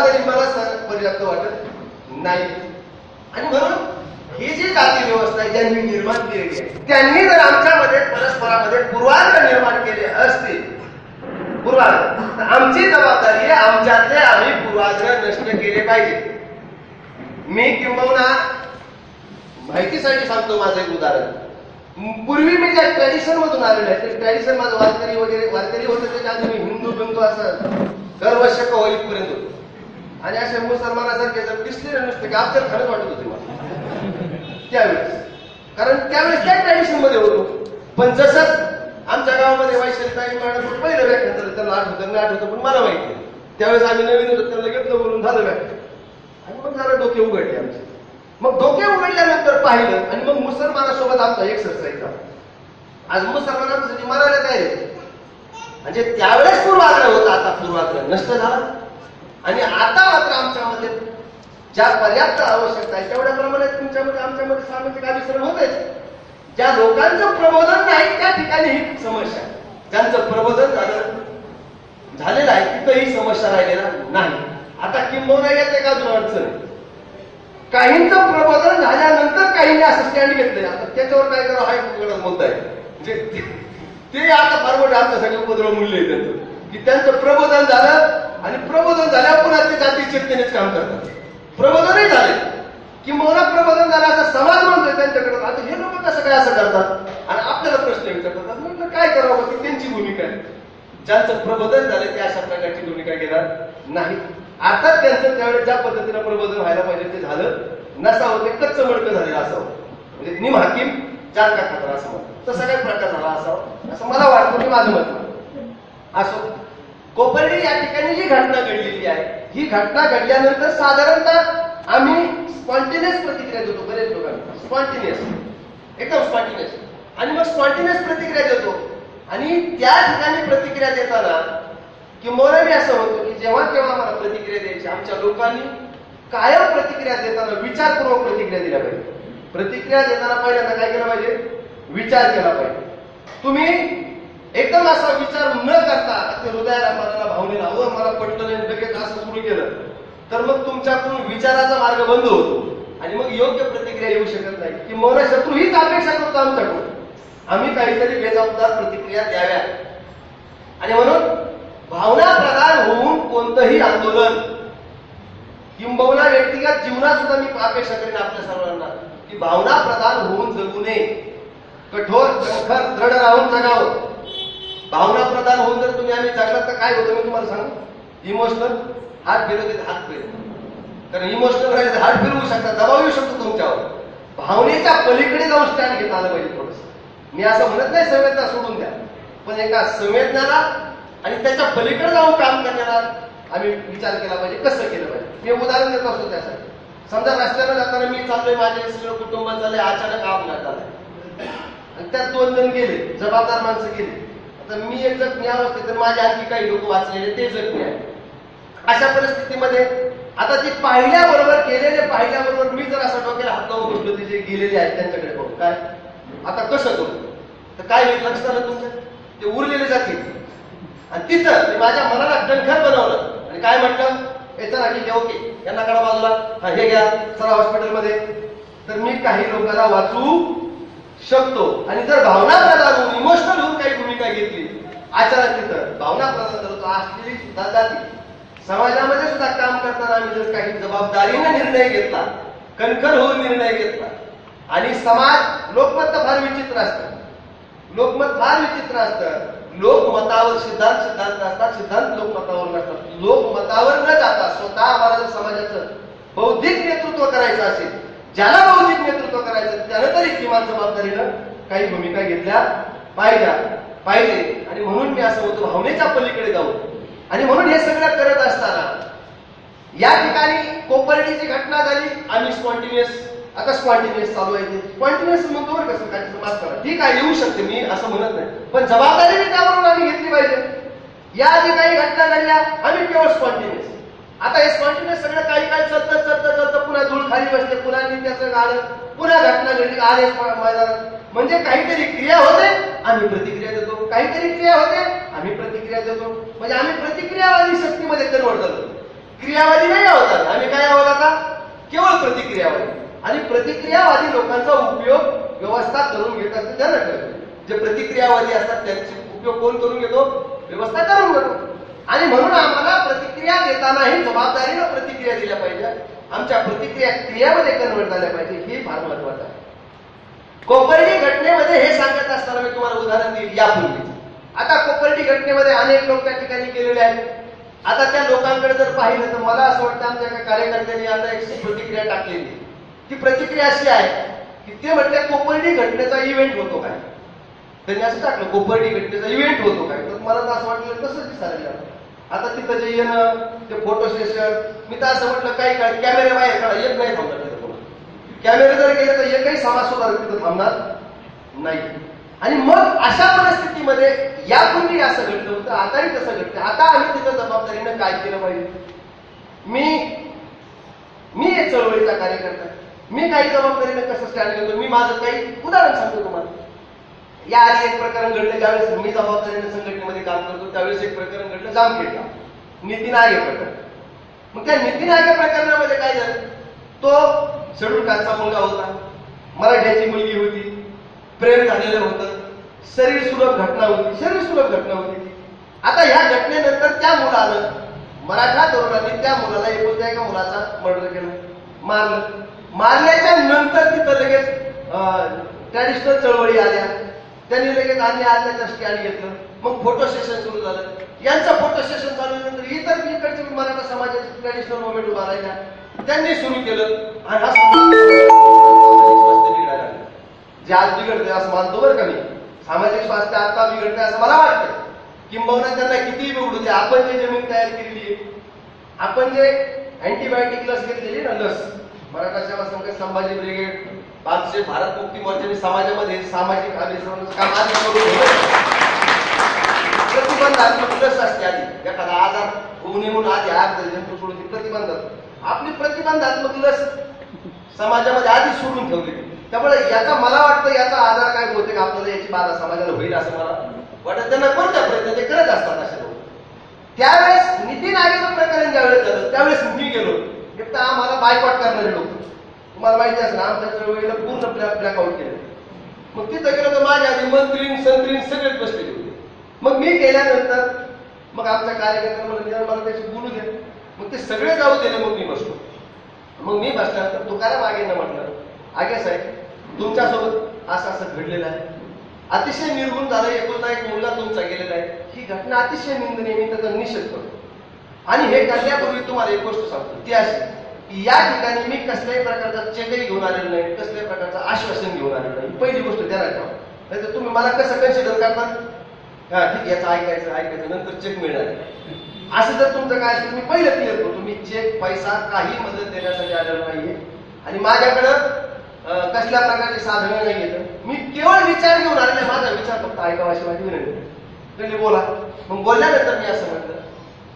पर्याप्त वाटत नाही. आणि म्हणून ही जी जाती व्यवस्था आहे ज्यांनी निर्माण केलेली आहे, त्यांनी जर आमच्यामध्ये परस्परामध्ये पूर्वाग्रह निर्माण केले असतील, पूर्वाग्रह, तर आमची जबाबदारी आहे आमच्यातले आम्ही पूर्वाग्रह नष्ट केले पाहिजे. मी किंबहुना माहितीसाठी सांगतो माझं एक उदाहरण. पूर्वी मी ज्या ट्रॅडिशन मधून आलेलो आहे, ते ट्रॅडिशन माझं वारकरी वगैरे वारकरी होतं, त्याच्या आधी मी हिंदू बिंदू असं गर्वशक होईपर्यंत होतो. आणि अशा मुसलमानासारखे जर दिसले नसते की अफजल खानच वाटत होते मला त्यावेळेस, कारण त्यावेळेस त्या ट्रॅडिशन मध्ये होतो. पण जसं आमच्या गावामध्ये वैशालीताई मॅडम पहिलं व्याख्यान झालं, त्यांना आठवतं नाही आठवतं, पण मला माहिती आहे त्यावेळेस आम्ही नवीन होतो, त्यांना घेतलं बोलून झालं व्याख्यान. आणि मग जरा डोके उघडले आमचे. मग डोके उघडल्यानंतर पाहिलं आणि मग मुसलमानासोबत आमचा एक्सरसाइज झाला. आज मुसलमानांसाठी मरायला काय आहे, म्हणजे त्यावेळेस पूर्वाग्रह होता, आता पूर्वाग्रह नष्ट झाला. आणि आता मात्र आमच्यामध्ये ज्या पर्याप्त आवश्यकता आहे तेवढ्या प्रमाणात तुमच्यामध्ये आमच्यामध्ये सामाजिक अभिसरण होतेच. ज्या लोकांचं प्रबोधन नाही त्या ठिकाणी ही समस्या, ज्यांचं प्रबोधन झालेलं आहे तिथं ही समस्या राहिलेला नाही. आता किंबहुना येते का अजून अडचण आहे, काहींचं प्रबोधन झाल्यानंतर काहींनी असं स्टँड घेतलंय. आता त्याच्यावर काय करावं हा एक मुद्दा आहे. म्हणजे ते आता फार मोठे आमच्यासाठी उपद्रव मूल्य आहे त्यांचं, की त्यांचं प्रबोधन झालं आणि प्रबोधन झाल्यावर पुन्हा ते जाती चेतनेच काम करतात. प्रबोधनही झाले किंवा प्रबोधन झालं असं समाज म्हणतोय त्यांच्याकडे. आता हे लोक कसं काय असं करतात आणि आपल्याला प्रश्न विचारतात, म्हटलं काय करावं, ती त्यांची भूमिका आहे. ज्यांचं प्रबोधन झालं ते अशा प्रकारची भूमिका घेणार नाही. आता त्यांचं त्यावेळेस ज्या पद्धतीनं प्रबोधन व्हायला पाहिजे ते झालं नसावं, ते कच्चं मडकं झालेलं असावं, म्हणजे निम हाकीम चार का खातर असं म्हणतात, तसा काही प्रकार झाला असावं असं मला वाटतं, की माझं मत असो. कोपर्डी या ठिकाणी जी घटना घडलेली आहे, ही घटना घडल्यानंतर साधारणतः आम्ही स्पॉन्टेनियस प्रतिक्रिया देतो. बरेच लोकांना स्पॉन्टेनियस, एकदम स्पॉन्टेनियस, आणि मग स्पॉन्टेनियस प्रतिक्रिया देतो. आणि त्या ठिकाणी प्रतिक्रिया देताना किंवा मी असं होतो की जेव्हा केव्हा आम्हाला प्रतिक्रिया द्यायची, आमच्या लोकांनी कायम प्रतिक्रिया देताना विचारपूर्वक प्रतिक्रिया दिल्या पाहिजे. प्रतिक्रिया देताना पहिल्यांदा काय केलं पाहिजे, विचार केला पाहिजे. तुम्ही एकदम असा विचार न करता ते हृदयाला मनाला भावनेला व मला पटलं नाही लगेच असं सुरू केलं तर मग तुमच्याकडून विचाराचा मार्ग बंद होतो आणि मग योग्य प्रतिक्रिया येऊ शकत नाही. की मन शत्रू हीच अपेक्षा करतो आमच्याकडून, आम्ही काहीतरी बेजबाबदार प्रतिक्रिया द्याव्या. आणि म्हणून भावना प्रधान होऊन कोणतंही आंदोलन किंबहुना व्यक्तिगत जीवनात सुद्धा मी अपेक्षा करेन आपल्या सर्वांना की भावना प्रधान होऊन जगू नये, कठोर खर दृढ राहून जगावं. भावना प्रधान होऊन जर तुम्ही आम्ही जगलात तर काय होतं मी तुम्हाला सांगू, इमोशनल हात फिरवते हात फिरवते. कारण इमोशनल राहिले हात फिरवू शकता, दबाव येऊ शकतो तुमच्यावर. भावनेच्या पलीकडे जाऊन स्टँड घेता आलं पाहिजे थोडस. मी असं म्हणत नाही संवेदना सोडून द्या, पण एका संवेदनाला आणि त्याच्या पलीकडे जाऊन काम करण्याला आम्ही विचार केला पाहिजे. कसं केलं पाहिजे मी उदाहरण देत असतो त्यासाठी. समजा रस्त्यानं जाताना मी चाललोय, माझे सगळं कुटुंब चाललंय, अचानक अपघात झालाय आणि त्यात 2 जण गेले, जबाबदार माणसं गेले. आता मी एक जखमी अवस्थेत तर माझे आणखी काही लोक वाचलेले ते जखमी आहे. अशा परिस्थितीमध्ये आता ती पाहिल्याबरोबर केलेले पाहिल्याबरोबर मी जर असं डोक्याला हात लावून बसलो ते जे गेलेले आहेत त्यांच्याकडे बघून काय आता कसं करू तर काय लक्ष झालं तुमचं, ते उरलेले जातील. आणि तिथं ते माझ्या मनाला डणखर बनवलं आणि काय म्हटलं, चला ठीक आहे ओके यांना काढा बाजूला, हा हे घ्या चला हॉस्पिटलमध्ये. तर मी काही लोकांना वाचू शकतो. आणि जर भावना प्रधान होऊन इमोशनल होऊन काही भूमिका घेतली अचानक तिथं भावना प्रधान करतो असलेली सुद्धा जाती. समाजामध्ये सुद्धा काम करताना आम्ही जर काही जबाबदारीने निर्णय घेतला, कणखर होऊन निर्णय घेतला आणि समाज लोकमत तर फार विचित्र असतं, लोकमत फार विचित्र असतं. लोकमतावर सिद्धांत असतात, सिद्धांत लोकमतावर नसतात. लोकमतावर न जाता स्वतः आम्हाला जर समाजाचं बौद्धिक नेतृत्व करायचं असेल, ज्याला बौद्धिक नेतृत्व करायचं त्यानं तरी किमान जबाबदारीनं काही भूमिका घेतल्या पाहिजे. आणि म्हणून मी असं होतो भावनेच्या पलीकडे जाऊ. आणि म्हणून हे सगळं करत असताना या ठिकाणी कोपर्डीची घटना झाली, आम्ही स्पॉन्टिनियस आता स्पॉन्टिनियस चालू आहे. स्पॉन्टिनियस म्हणतो बरं कसं काय माफ करा, ठीक आहे येऊ शकते मी असं म्हणत नाही, पण जबाबदारी त्यावरून आम्ही घेतली पाहिजे. या आधी काही घटना घडल्या आम्ही केवळ स्पॉन्टिनियस. आता हे स्पॉन्टिनियस सगळं काही चालतं पुन्हा धूळ खाली बसते, पुन्हा नित्याचं गाणं, पुन्हा घटना घडली आले मैदानात. म्हणजे काहीतरी क्रिया होते आम्ही प्रतिक्रिया देतो, काहीतरी क्रिया होते आम्ही प्रतिक्रिया देतो. म्हणजे आम्ही प्रतिक्रियावादी शक्तीमध्ये कन्वर्ट झालो, क्रियावादी नाही आहोत. आम्ही काय आहोत आता, केवळ प्रतिक्रियावादी. आणि प्रतिक्रियावादी लोकांचा उपयोग व्यवस्था करून घेत असते त्यांना कळतं. जे प्रतिक्रियावादी असतात त्यांचा उपयोग कोण करून घेतो, व्यवस्था करून घेतो. आणि म्हणून आम्हाला प्रतिक्रिया देतानाही जबाबदारीनं प्रतिक्रिया दिल्या पाहिजे. आमच्या प्रतिक्रिया क्रियामध्ये कन्वर्ट झाल्या पाहिजे, हे फार महत्वाचं आहे. कोपर्डी घटनेमध्ये हे सांगत असताना मी तुम्हाला उदाहरण देईल यापूर्वी. आता कोपर्डी घटनेमध्ये अनेक लोक त्या ठिकाणी गेलेले आहेत. आता त्या लोकांकडे जर पाहिलं तर मला असं वाटतं आमच्या एका कार्यकर्त्यांनी आता एक प्रतिक्रिया टाकलेली. ती प्रतिक्रिया अशी आहे की ते म्हटले कोपर्डी घटनेचा इव्हेंट होतो काय. त्यांनी असं टाकलं कोपर्डी घटनेचा इव्हेंट होतो काय. तर मला तर असं वाटलं कसं दिसायला आता तिथं जे येणं ते फोटो सेशन. मी तर असं म्हटलं काही काळ कॅमेरे बाहेर काढा, एक नाही थांबणार तिथं कोणा. कॅमेरे जर गेले तर एकही समाज सुधारक तिथं थांबणार नाही. आणि मग अशा परिस्थितीमध्ये यापूर्वी असं घडलं होतं, आताही तसं घडतं. आता आम्ही तिथं जबाबदारीनं काय केलं पाहिजे. मी एक चळवळीचा कार्यकर्ता, मी काही जबाबदारीनं कसं स्टँड घेतो. मी माझं काही उदाहरण सांगतो तुम्हाला. या आधी एक प्रकरण घडलं, ज्यावेळेस मी जबाबदारीने संघटनेमध्ये काम करतो त्यावेळेस एक प्रकरण घडलं जामखेडला, नितीन आगे प्रकरण. मग त्या नितीन आगे प्रकरणामध्ये काय झालं, तो शेड्यूल कास्टचा मुलगा होता, मराठ्याची मुलगी होती, प्रेम झालेलं होतं, शरीर सुलभ घटना होती. आता ह्या घटनेनंतर त्या मुलानं, मराठा तरुणांनी त्या मुलाला एकुलत्या एका मुलाचा मर्डर केलं, मारल्याच्या नंतर तिथं लगेच ट्रॅडिशनल चळवळी आल्या. त्यांनी लगेच अन्य आत्याच्या स्टँड घेतलं. मग फोटो सेशन सुरू झालं. यांचं फोटो सेशन चालू झाल्यानंतर इतर इकडचे मराठा समाजाचे ट्रॅडिशनल मुवमेंट उभा राहिला, त्यांनी सुरू केलं. आणि हा स्वास्थ्य बिघडायला लागलं. जे आज बिघडते असं मानतो बरं का मी. सामाजिक स्वास्थ्य आता बिघडते असं मला वाटतं. किंबहुना त्यांना कितीही बिघडू दे, आपण जे जमीन तयार केलेली आहे, आपण जे अँटीबायोटिक लस घेतलेली ना, लस मराठा सेवा संघ, संभाजी ब्रिगेड, बापसे, भारत मुक्ती मोर्चाने समाजामध्ये सामाजिक अभिसरणाचं काम आधी करून प्रतिबंधात्मक लस असते. आधी एखादा आजार होऊ नये म्हणून आधी आग जंतू सोडून प्रतिबंधात्मक आपली प्रतिबंधात्मक लस समाजामध्ये आधी सोडून ठेवली. त्यामुळे याचा मला वाटतं याचा आधार काय बहुतेक आपल्याला याची बाधा समाजाला होईल असं मला वाटत. त्यांना कोणत्या प्रयत्न ते करत असतात असे लोक. त्यावेळेस नितीन आगेचं प्रकरण ज्यावेळेस झालं त्यावेळेस मी गेलो. एक तर आम्हाला बायकॉट करणारे लोक, तुम्हाला माहिती असेल आमच्या चळवळीला पूर्ण ब्लॅकआउट केलं. मग तिथं गेलो तर माझ्या आधी मंत्री संत्री सगळेच बसलेले होते. मग मी गेल्यानंतर मग आमच्या कार्यकर्त्यांना म्हणलं मला त्याची बोलू दे. मग ते सगळे जाऊ दिले. मग मी बसलो. मग मी बसल्यानंतर तुकाराम आगेंना म्हटलं, आगे साहेब तुमच्यासोबत असं असं घडलेलं आहे, अतिशय निर्गुण झालं, एकुलता एक मुलगा तुमचा गेलेला आहे, ही घटना अतिशय निंदनीय, मी त्याचा निषेध करतो. आणि हे करण्यापूर्वी तुम्हाला एक गोष्ट सांगतो, ती अशी की या ठिकाणी मी कसल्याही प्रकारचा चेकही घेऊन आलेलो नाही, कसल्याही प्रकारचं आश्वासन घेऊन आलेलं नाही. पहिली गोष्ट ध्यानात ठेवा. नाही तर तुम्ही मला कसं कन्सिडर करतात, हा ठीक याचं ऐकायचं नंतर चेक मिळणार असं जर तुमचं काय असेल, मी पहिलं क्लिअर करतो, मी चेक पैसा काही मदत देण्यासाठी आलेलो नाहीये आणि माझ्याकडं कसल्या प्रकारचे साधनं नाही येत. मी केवळ विचार घेऊन आलेला, माझा विचार फक्त ऐकावा अशी माझी विनंती. त्यांनी बोला. मग बोलल्यानंतर मी असं म्हटलं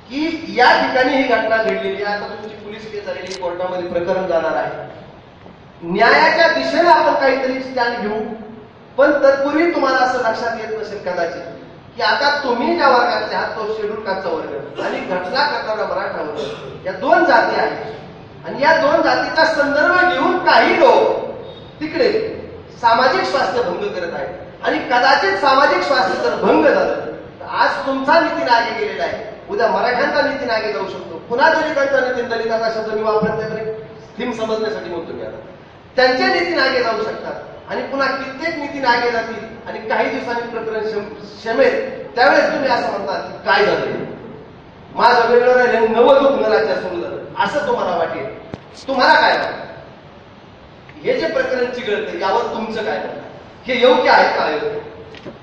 की या ठिकाणी ही घटना घडलेली आहे, आता तुमची पोलीस केस झालेली, कोर्टामध्ये प्रकरण जाणार आहे, न्यायाच्या दिशेने आपण काहीतरी स्टँड घेऊ. पण तत्पूर्वी तुम्हाला असं लक्षात येत नसेल कदाचित की आता तुम्ही ज्या वर्गाचे आहात तो शेड्यूल कास्टचा वर्ग आणि घटना करणारा मराठा वर्ग, या दोन जाती आहेत आणि या दोन जातीचा संदर्भ घेऊन काही लोक तिकडे सामाजिक स्वास्थ्य भंग करत आहेत आणि कदाचित सामाजिक स्वास्थ्य जर भंग झालं तर आज तुमचा नितीन आगे गेलेला आहे, उद्या मराठ्यांचा नितीन आगे जाऊ शकतो, पुन्हा दलितांचा नितीन, दलिताचा शब्द मी वापरत नाही, थीम समजण्यासाठी म्हणतो मी. आता त्यांचे नितीन आगे जाऊ शकतात आणि पुन्हा कित्येक नितीन आगे जातील आणि काही दिवसांनी प्रकरण शमेल. त्यावेळेस तुम्ही असं म्हणतात काय झालं, माझं वेगळं राहिले, नवं दुखणं राज्यात सुरू झालं असं तुम्हाला वाटेल. तुम्हाला काय वाटतं हे जे प्रकरण चिघळतं यावर तुमचं काय म्हणणं, हे योग्य आहे का अयोग्य?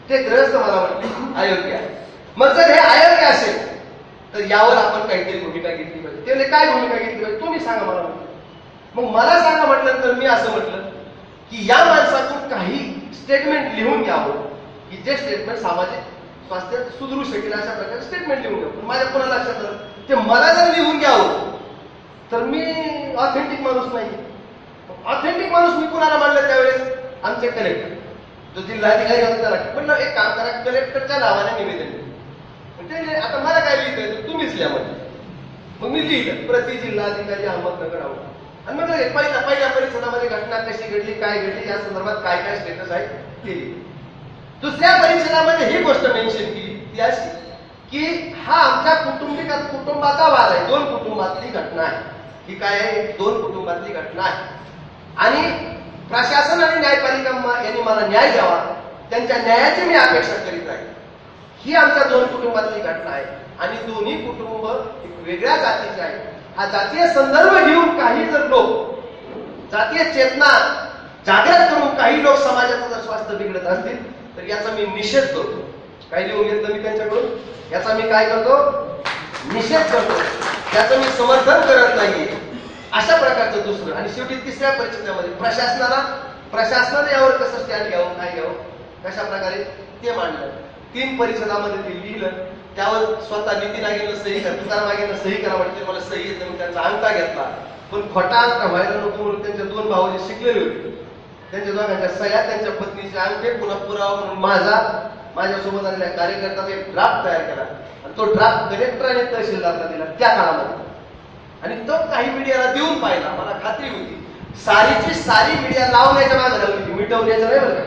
ते ग्रस्त मला वाटतं अयोग्य आहे. मग जर हे अयोग्य असेल तर यावर आपण काहीतरी भूमिका घेतली पाहिजे. ते काय भूमिका घेतली पाहिजे तुम्ही सांगा मला. मग मला सांगा म्हटलं तर मी असं म्हटलं की या माणसातून काही स्टेटमेंट लिहून घ्यावं की जे स्टेटमेंट सामाजिक स्वास्थ्य सुधरू शकेल अशा प्रकारे स्टेटमेंट लिहून घ्यावं. माझ्या कोणा लक्षात आलं ते मला जर लिहून घ्यावं तर मी ऑथेंटिक माणूस नाही. ऑथेंटिक माणूस मी कुणाला मानलं त्यावेळेस आमचे कलेक्टर, जो जिल्हाधिकारी होता त्याला म्हणलं एक काम करा, कलेक्टरच्या नावाने निवेदन दिलं. म्हणजे आता मला काय लिहितं तुम्हीच लिहा म्हणजे. मग मी लिहिलं प्रति जिल्हाधिकारी अहमदनगर आहोत आणि मग पहिल्या परिषदामध्ये घटना कशी घडली, काय घडली, या संदर्भात काय काय स्टेटस आहे ते लिहिलं. दुसऱ्या परिषदामध्ये ही गोष्ट मेन्शन केली ती अशी की हा आमच्या कुटुंबाचा वाद आहे, दोन कुटुंबातली घटना आहे. ही काय आहे, दोन कुटुंबातली घटना आहे आणि प्रशासन आणि न्यायपालिका यांनी मला न्याय द्यावा, त्यांच्या न्यायाची मी अपेक्षा करीत आहे. ही आमच्या दोन कुटुंबातली घटना आहे आणि दोन्ही कुटुंब वेगळ्या जातीचे आहेत. हा जातीय संदर्भ घेऊन काही जर लोक जातीय चेतना जागृत करून काही लोक समाजाचं जर स्वास्थ्य बिघडत असतील तर याचा मी निषेध करतो. काय लिहून घेतलं मी त्यांच्याकडून, याचा मी काय करतो, निषेध करतो, याचं मी समर्थन करत नाहीये अशा प्रकारचं. दुसरं आणि शेवटी तिसऱ्या परिषदेमध्ये प्रशासनाने यावर कसं स्टँड घ्यावं, काय घ्यावं, कशा प्रकारे ते मांडलं. 3 परिषदामध्ये ते लिहिलं, त्यावर स्वतः नितीन आगेनं सही करा, तुकाराम आगेनं सही करा वाटते, मला सही येत नाही, त्यांचा अंगठा घेतला. पण खोटा अंगठा व्हायला नको म्हणून त्यांच्या 2 भाऊ जे शिकलेले होते त्यांच्या दोघांच्या सह्या, त्यांच्या पत्नीचे अंगठे, पुन्हा पुरावा म्हणून माझ्यासोबत आलेल्या कार्यकर्त्याचा एक ड्राफ्ट तयार केला आणि तो ड्राफ्ट कलेक्टर आणि तहसीलदारला दिला त्या काळामध्ये आणि तो काही मीडियाला देऊन पाहिला. मला खात्री होती सारीची सारी मीडिया लावण्याच्या मागे लागली होती, मिटवण्याच्या नाही बरं का.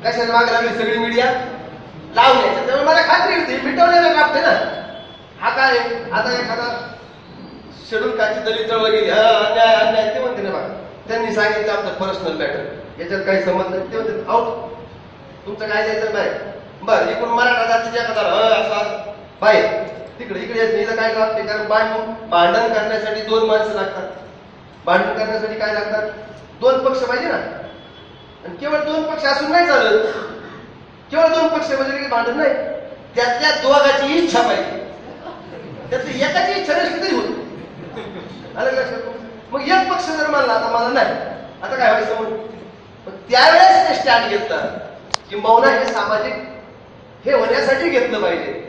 कशाच्या मागे लागली सगळी मीडिया, लावण्याच्या. त्यामुळे मला खात्री होती मिटवण्याचा ड्राफ्ट आहे ना. हा काय आता एखादा शेड्यूल काची दलित चळवळ गेली, अन्याय अन्याय ते म्हणते ना बघा, त्यांनी सांगितलं आमचं पर्सनल मॅटर, याच्यात काही संबंध नाही, ते म्हणते आउट, तुमचं काय द्यायचं बाहेर. बरं इकडून मराठा जातीच्या एखादा असं बाहेर, तिकडे इकडे काय लागते, कारण भांडण करण्यासाठी 2 माणसं लागतात. भांडण करण्यासाठी काय लागतात, 2 पक्ष पाहिजे ना. आणि केवळ 2 पक्ष असून नाही चालत, केवळ 2 पक्ष म्हणजे भांडण नाही, त्यातल्या दोघाची इच्छा पाहिजे, त्यातली एकाची इच्छा नसली तरी होत. आलं लक्षात. मग एक पक्ष जर मानला आता मला नाही, आता काय व्हायचं म्हणून त्यावेळेस ते स्टँड घेतलं की मौना हे सामाजिक हे होण्यासाठी घेतलं पाहिजे.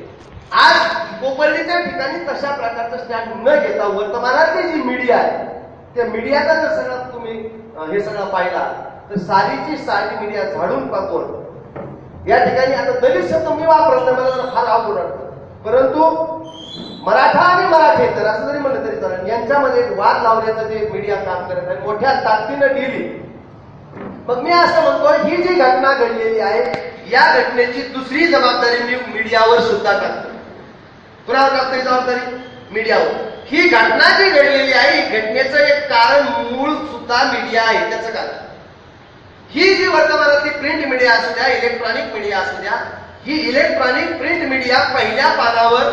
आज कोपर्डीच्या ठिकाणी तशा प्रकारचं स्टँड न घेता वर्तमानातली जी मीडिया आहे त्या मीडियाचा जर सगळं तुम्ही हे सगळं पाहिला तर सारीची सारी मीडिया झाडून पाकून या ठिकाणी आता दलित शब्द मी वापरत नाही, मला फार अवघड वाटतं, परंतु मराठा आणि मराठेतर असं जरी म्हणलं तरी चालेल, यांच्यामध्ये एक वाद लावण्याचं जे मीडिया काम करत आहे मोठ्या ताकदीनं डेली. मग मी असं म्हणतो, ही जी घटना घडलेली आहे या घटनेची दुसरी जबाबदारी मी मीडियावर सुद्धा टाकतो. कुणावर टाकतो जबाबदारी? मीडियावर. ही घटना जी घडलेली आहे ही घटनेचं एक कारण मूळ सुद्धा मीडिया आहे. त्याचं कारण ही जी वर्तमानातली प्रिंट मीडिया असू द्या, इलेक्ट्रॉनिक मीडिया असू द्या, ही इलेक्ट्रॉनिक प्रिंट मीडिया पहिल्या पानावर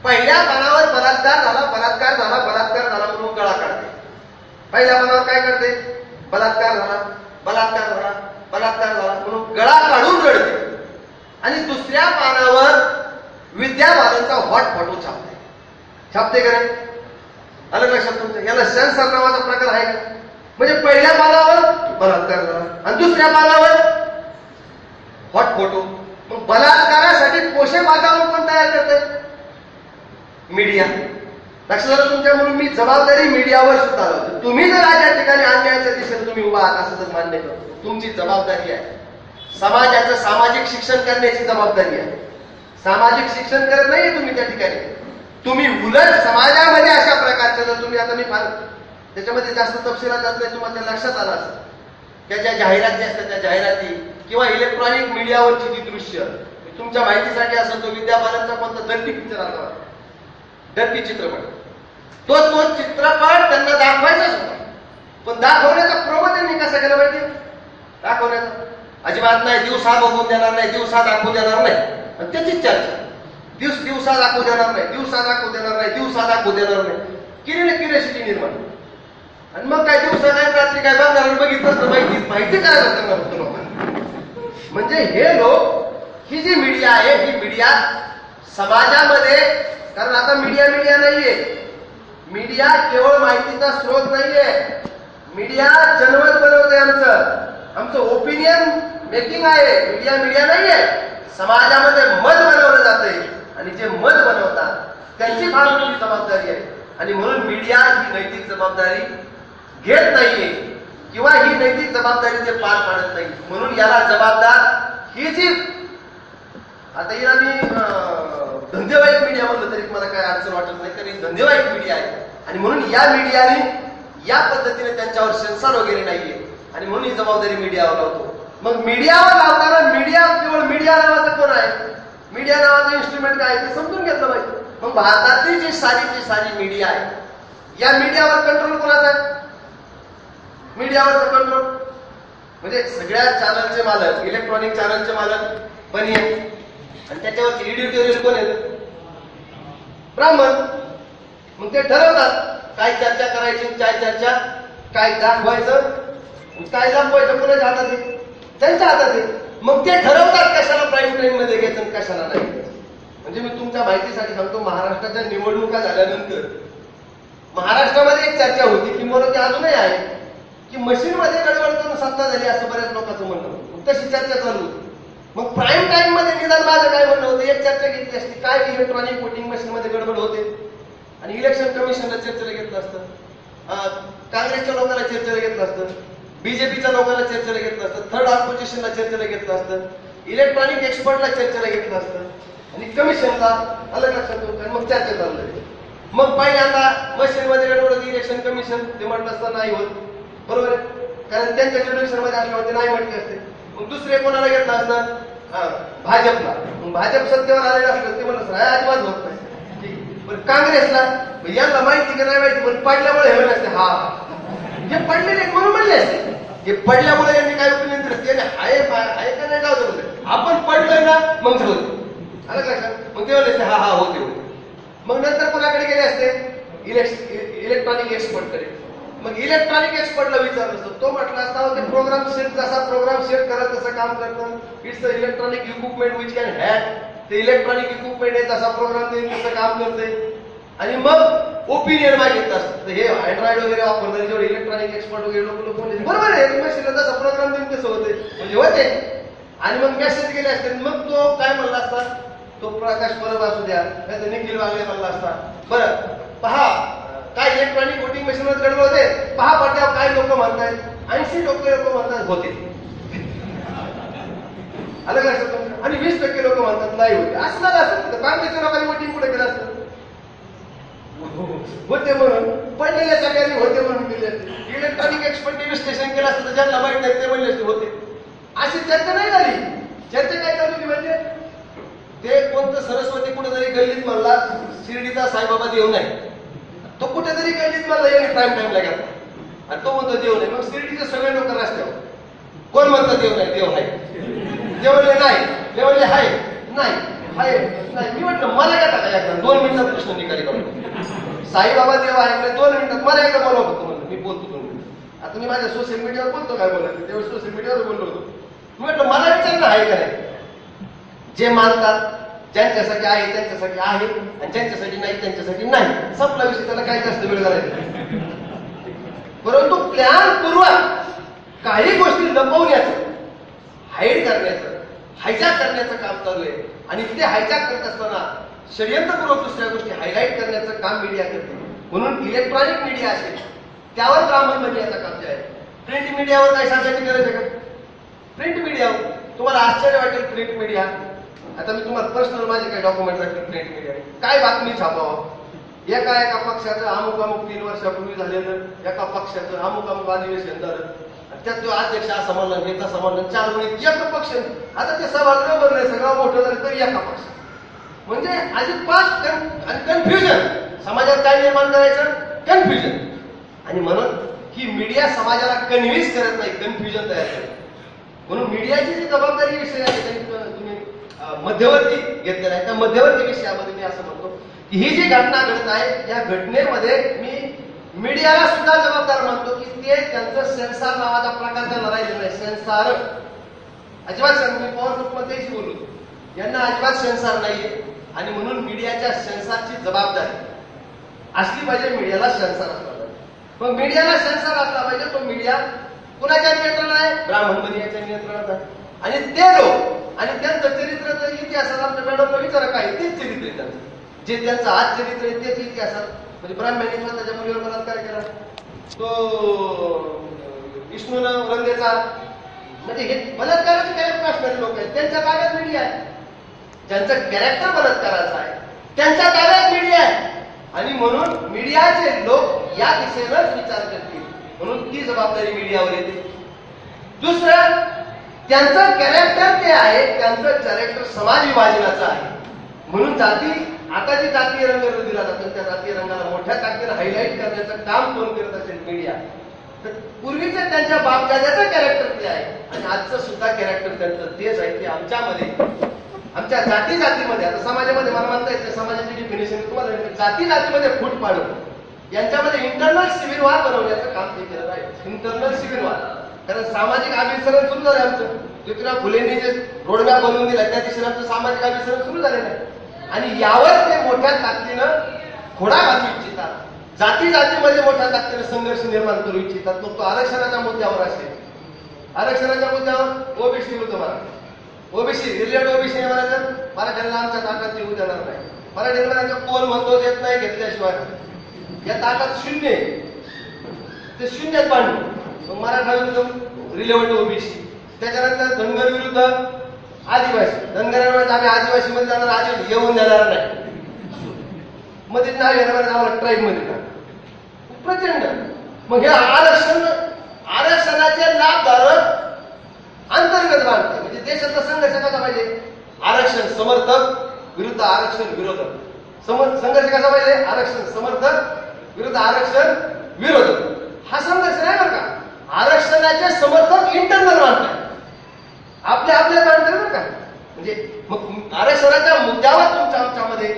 बलात्कार झाला म्हणून गळा काढते. पहिल्या पानावर काय करते? बलात्कार झाला म्हणून गळा काढून रडते. आणि दुसऱ्या पानावर विद्याबालनचा हॉट फोटो छापते का नाही? अलग लक्षात तुमच्या. याला सेन्सर नावाचा प्रकार आहे का? म्हणजे पहिल्या पानावर बलात्कार झाला आणि दुसऱ्या पानावर हॉट फोटो. मग बलात्कारासाठी पोषे वातावरण कोण तयार करते? मीडिया. लक्षात आलं तुमच्या. म्हणून मी जबाबदारी मीडियावर सुद्धा लावतो. तुम्ही जर आज या ठिकाणी अन्यायाच्या दिशेने तुम्ही उभा आहात असं जर मान्य करतो, तुमची जबाबदारी आहे. समाजाचं सामाजिक शिक्षण करण्याची जबाबदारी आहे. सामाजिक शिक्षण करत नाहीये तुम्ही त्या ठिकाणी. तुम्ही उलट समाजामध्ये अशा प्रकारचं जर तुम्ही, आता मी फार त्याच्यामध्ये जास्त तपशिलात जात नाही, तुम्हाला लक्षात आलं असं, त्या ज्या जाहिराती असतात त्या जाहिराती किंवा इलेक्ट्रॉनिक मीडियावरची जी दृश्य, तुमच्या माहितीसाठी असं तो विद्याबालनचा कोणता दर्टी पिक्चर आला, डर्टी चित्रपट, तो चित्रपट त्यांना दाखवायचाच होता. पण दाखवण्याचा प्रोमो त्यांनी कसा केला माहिती? दाखवण्याचा अजिबात नाही, दिवसा बघून देणार नाही, दिवसा दाखवू देणार नाही. आणि त्याचीच चर्चा, दिवसा दाखवू देणार नाही, दिवसा दाखवू देणार नाही. क्युरियोसिटी निर्माण. आणि मग काय दिवसा काय रात्री काय बघणार, बघितलं माहिती काय करणार होतं लोकांना. म्हणजे हे लोक, ही जी मीडिया आहे ही मीडिया समाजामध्ये, कारण आता मीडिया नाहीये, मीडिया केवळ माहितीचा स्रोत नाहीये, मीडिया जनमत बनवते. आमचं ओपिनियन मेकिंग आहे. मीडिया नाहीये, समाजामध्ये मत बनवलं जातंय. आणि जे मत बनवतात त्यांची फार मोठी जबाबदारी आहे. आणि म्हणून मीडिया ही नैतिक जबाबदारी घेत नाहीये किंवा ही नैतिक जबाबदारी ते पार पाडत नाही. म्हणून याला जबाबदार ही जी, आता हिला मी धंदेवाईक मीडिया म्हणलं तरी मला काय अडचण वाटत नाही, कारण धंदेवाईक मीडिया आहे. आणि म्हणून या मीडियाने या पद्धतीने त्यांच्यावर सेन्सर वगैरे नाहीये. आणि म्हणून ही जबाबदारी मीडियावर लावतो. मग मीडियावर लावताना मीडिया केवळ मीडिया नावाचं कोण आहे, मीडिया नावाचं इन्स्ट्रुमेंट काय ते समजून घेतलं पाहिजे. मग भारतातली जी सारी मीडिया आहे, या मीडियावर कंट्रोल कोणाचा आहे? मीडियावरचा कंट्रोल म्हणजे सगळ्या चॅनलचे मालक, इलेक्ट्रॉनिक चॅनलचे मालक बनिये. आणि त्याच्यावरचे एडिटोरियल कोण आहेत? ब्राह्मण. मग ते ठरवतात काय चर्चा करायची, काय दाखवायचं, काय दाखवायचं कोणाच्या हातात आहे? त्यांच्या हातात आहे. मग ते ठरवतात कशाला प्राईम टाइम मध्ये घ्यायचं आणि कशाला नाही घ्यायचं. म्हणजे मी तुमच्या माहितीसाठी सांगतो, महाराष्ट्राच्या निवडणुका झाल्यानंतर महाराष्ट्रामध्ये एक चर्चा होती, किंवा ती अजूनही आहे, की मशीनमध्ये गडबड करून सत्ता झाली असं बऱ्याच लोकांचं म्हणणं होतं. तशी चर्चा चालू होती. मग प्राईम टाइम मध्ये निदान माझं काय म्हणणं होतं, एक चर्चा घेतली असती, काय इलेक्ट्रॉनिक वोटिंग मशीन मध्ये गडबड होते आणि इलेक्शन कमिशनला चर्चेला घेतलं असतं, काँग्रेसच्या लोकांना चर्चेला घेतलं असतं, बीजेपीच्या लोकांना चर्चेला घेतलं असतं, थर्ड ऑपोजिशनला चर्चेला घेतलं असतं, इलेक्ट्रॉनिक एक्सपर्टला चर्चेला घेतलं असतं आणि कमिशनला अलग लक्षात होतं. आणि मग चर्चा चालू झाली. मग पहिल्यांदा मशीनमध्ये गडबड होती, इलेक्शन कमिशन ते म्हटलं असतं नाही होत, बरोबर आहे, कारण त्यांच्या ज्युडिक्शन मध्ये असल्यामुळे नाही म्हटले असते. मग दुसरे कोणाला घेतलं असतं? भाजपला. मग भाजप सत्तेवर आलेलं असलं ते म्हणलं अजिबात होत नाही. पण काँग्रेसला यांना माहिती की नाही माहिती, पण पडल्यामुळे हे म्हणले असते, हा हे पडलेले म्हणून म्हणले असते. हे पडल्यामुळे यांनी काय ओपिनियन दिलं, आहे का नाही जाऊ दे, आपण पडलोय ना मग होते. अलग लक्षात. मग ते म्हणले असते हा होते. मग नंतर कोणाकडे गेले असते? इलेक्ट्रॉनिक एक्सपर्टकडे. मग इलेक्ट्रॉनिक एक्सपर्टला विचारलं असतं, तो म्हटला असता ते प्रोग्राम सेट, जसा प्रोग्राम सेट करत तसं काम करतं. It's electronic equipment which can hack. ते इलेक्ट्रॉनिक इक्विपमेंट आहे, तसा प्रोग्राम देईल तसं काम करते. आणि मग ओपिनियन मागितलं असतं. हे अँड्रॉइड वगैरे वापरणारे जेवढे इलेक्ट्रॉनिक एक्सपर्ट वगैरे लोक म्हणजे बरोबर आहे, मशीनला जसं प्रोग्राम देईल तसं होते म्हणजे होते. आणि मग मेसेज गेले असते. मग तो काय म्हणला असता, तो प्रकाश परब असू द्या, नाही निखिल वागले म्हणला असता, बरं पहा काय इलेक्ट्रॉनिक वोटिंग मशीनवर गडबड होते, पहा पडद्यावर काय लोक म्हणतायत, 80% लोक म्हणतात होते, आलं का लक्षात? आणि 20% लोक म्हणतात नाही होते. असं झालं असतं, काँग्रेसच्या लोकांनी वोटिंग कुठे केलं असतं? होते म्हणून पडलेल्या सगळ्यांनी होते म्हणून केले. इलेक्ट्रॉनिक एक्सपर्ट इन्व्हेस्टिगेशन केलं असतं तर ज्यांना माहित नाही ते म्हणले असते होते. अशी चर्चा नाही झाली. चर्चा काय चालू होती म्हणजे ते कोणतं सरस्वती कुठेतरी गल्लीत म्हणला शिर्डीचा साईबाबा देव नाही, तो कुठेतरी गल्लीत म्हणला येणे प्राईम टाइमला गेला आणि तो म्हणतो देव नाही. मग शिर्डीचे सगळे लोक रस्त्यावर कोण म्हणतं देव नाही, देव आहे, देव नाही, देव आहे नाही, आहे नाही. मी म्हटलं मला काय टाका एकदा 2 मिनिटात प्रश्न निकाली काढतो. साईबाबा देव आहे 2 मिनिटात मला एकदा बोलावं होतं म्हणलं, मी बोलतो 2 मिनिट. आता मी माझ्या सोशल मीडियावर बोलतो काय बोलायचं, त्यावेळेस सोशल मीडियावर बोललो होतो. मी म्हटलं मला विचारणं आहे का नाही. जे मानतात ज्यांच्यासाठी आहे त्यांच्यासाठी आहे आणि ज्यांच्यासाठी नाही त्यांच्यासाठी नाही, संपला विषय. त्याला काय जास्त वेळ घालायचा. परंतु प्लॅन पूर्वक काही गोष्टी लपवण्याचं, हाईड करण्याचं, हायजॅक करण्याचं काम चालू आहे. आणि ते हायजॅक करत असताना षडयंत्रपूर्वक दुसऱ्या गोष्टी हायलाईट करण्याचं काम मीडिया करते. म्हणून इलेक्ट्रॉनिक मीडिया असेल त्यावर ब्राह्मण मीडियाचा कब्जा आहे. प्रिंट मीडियावर काय सांगायची गरज आहे का? प्रिंट मीडियावर तुम्हाला आश्चर्य वाटेल. प्रिंट मीडिया, आता मी तुम्हाला पर्सनल माझे काही डॉक्युमेंट दाखवेल. प्रिंट मीडिया काय बातमी छापावं, एका पक्षाचं अमुक 3 वर्षापूर्वी झालेलं एका पक्षाचं अमुक अधिवेशन झालं, त्यात तो अध्यक्ष असं म्हणलं, नेता समजलं, 4 वेळी एक पक्ष. आता ते सभागृह बनलंय, सगळं मोठं झालं तरी एका पक्ष. म्हणजे अजिबात आणि कन्फ्युजन समाजात काय निर्माण करायचं, कन्फ्युजन. आणि म्हणून ही मीडिया समाजाला कन्व्हिन्स करत नाही, कन्फ्युजन तयार करते. म्हणून मीडियाची जी जबाबदारी विषय आहे तुम्ही मध्यवर्ती घेतलेला आहे, त्या मध्यवर्ती विषयामध्ये मी असं म्हणतो की ही जी घटना घडत आहे या घटनेमध्ये मी मीडियाला सुद्धा जबाबदार मानतो की ते त्यांचं सेन्सॉर नावाचा प्रकार त्यांना राहिलेला नाही. सेन्सॉर अजिबात मी पॉवर ग्रुपमध्येच बोललो, यांना अजिबात सेन्सॉर नाहीये. आणि म्हणून मीडियाच्या सेन्सॉरची जबाबदारी असली पाहिजे, मीडियाला सेन्सॉर असला पाहिजे. पण मीडियाला सेन्सॉर असला पाहिजे तो मीडिया कुणाच्या नियंत्रणात आहे, ब्राह्मण मीडियाच्या नियंत्रणात आहे. आणि ते लोक आणि त्यांचं चरित्र जर इतिहासात आमच्या मॅडमला विचारा काय तेच चरित्र आहे त्यांचं, जे त्यांचं आज चरित्र आहे तेच इतिहासात. म्हणजे ब्राह्मणांनी स्वतःच्या मुलीवर बलात्कार केला, तो विष्णूनं वृंदेचा, म्हणजे हे बलात्काराचे कॅरेक्टर असणारे लोक आहेत, त्यांच्या ताब्यात मीडिया आहे. ज्यांचं कॅरेक्टर बलात्काराचं आहे त्यांच्या ताब्यात मीडिया आहे. आणि म्हणून मीडियाचे लोक या दिशेनंच विचार करतील, म्हणून ती जबाबदारी मीडियावर येते. दुसरं, त्यांचं कॅरेक्टर ते आहे, त्यांचं कॅरेक्टर समाज विभाजनाचं आहे. म्हणून आता जी जातीय रंग दिला जातो त्या जातीय रंगाला मोठ्या ताकदीनं हायलाईट करण्याचं काम कोण करत असेल, मीडिया. तर पूर्वीचं त्यांच्या बापदाद्याचं कॅरेक्टर ते आहे आणि आजचं सुद्धा कॅरेक्टर त्यांचं तेच आहे की आमच्यामध्ये, आमच्या जातीमध्ये, आता समाजामध्ये मला म्हणता येत नाही, समाजाची डिफिनेशन तुम्हाला जातीमध्ये फूट पाडून यांच्यामध्ये इंटरनल सिव्हिल वॉर बनवण्याचं काम ते केलं आहे. इंटरनल सिव्हिल वॉर, कारण सामाजिक अभिसरण सुरू झालं आमचं. ज्योतिराव फुलेंनी जे रोडमॅप बनवून दिला त्या दिशेने आमचं सामाजिक अभिसरण सुरू झालेलं आहे. आणि यावर ते मोठ्या ताकदीनं खोडा घालू इच्छितात, जातीमध्ये मोठ्या ताकदीनं संघर्ष निर्माण करू इच्छितात. मग तो आरक्षणाच्या मुद्द्यावर असेल, आरक्षणाच्या मुद्द्यावर ओबीसी विरुद्ध मराठा, ओबीसी रिलेटेड ओबीसी म्हणायचं मराठ्यांना आमच्या ताटात येऊ देणार नाही. मराठी म्हणायचं कोण म्हणतो देत नाही घेतल्याशिवाय, या ताटात 0 ते 0 बांधून मराठा विरुद्ध रिलेव्हंट ओबीसी. त्याच्यानंतर धनगर विरुद्ध आदिवासी, धनगरांना आम्ही आदिवासी मध्ये जाणार, आदिवासी येऊन देणार नाही, मध्ये नाही येणार आम्हाला ट्राईब मध्ये का प्रचंड. मग हे आरक्षणाचे लाभधारक अंतर्गत बांधते. म्हणजे देशाचा संघर्ष कसा पाहिजे, आरक्षण समर्थक विरुद्ध आरक्षण विरोधक. संघर्ष कसा पाहिजे, आरक्षण समर्थक विरुद्ध आरक्षण विरोधक. हा संघर्ष नाही बरं का, आरक्षणाचे समर्थक इंटरनल मानतात, आपल्या मानतात बरं का. म्हणजे मग आरक्षणाच्या मुद्द्यावर तुमच्या आमच्यामध्ये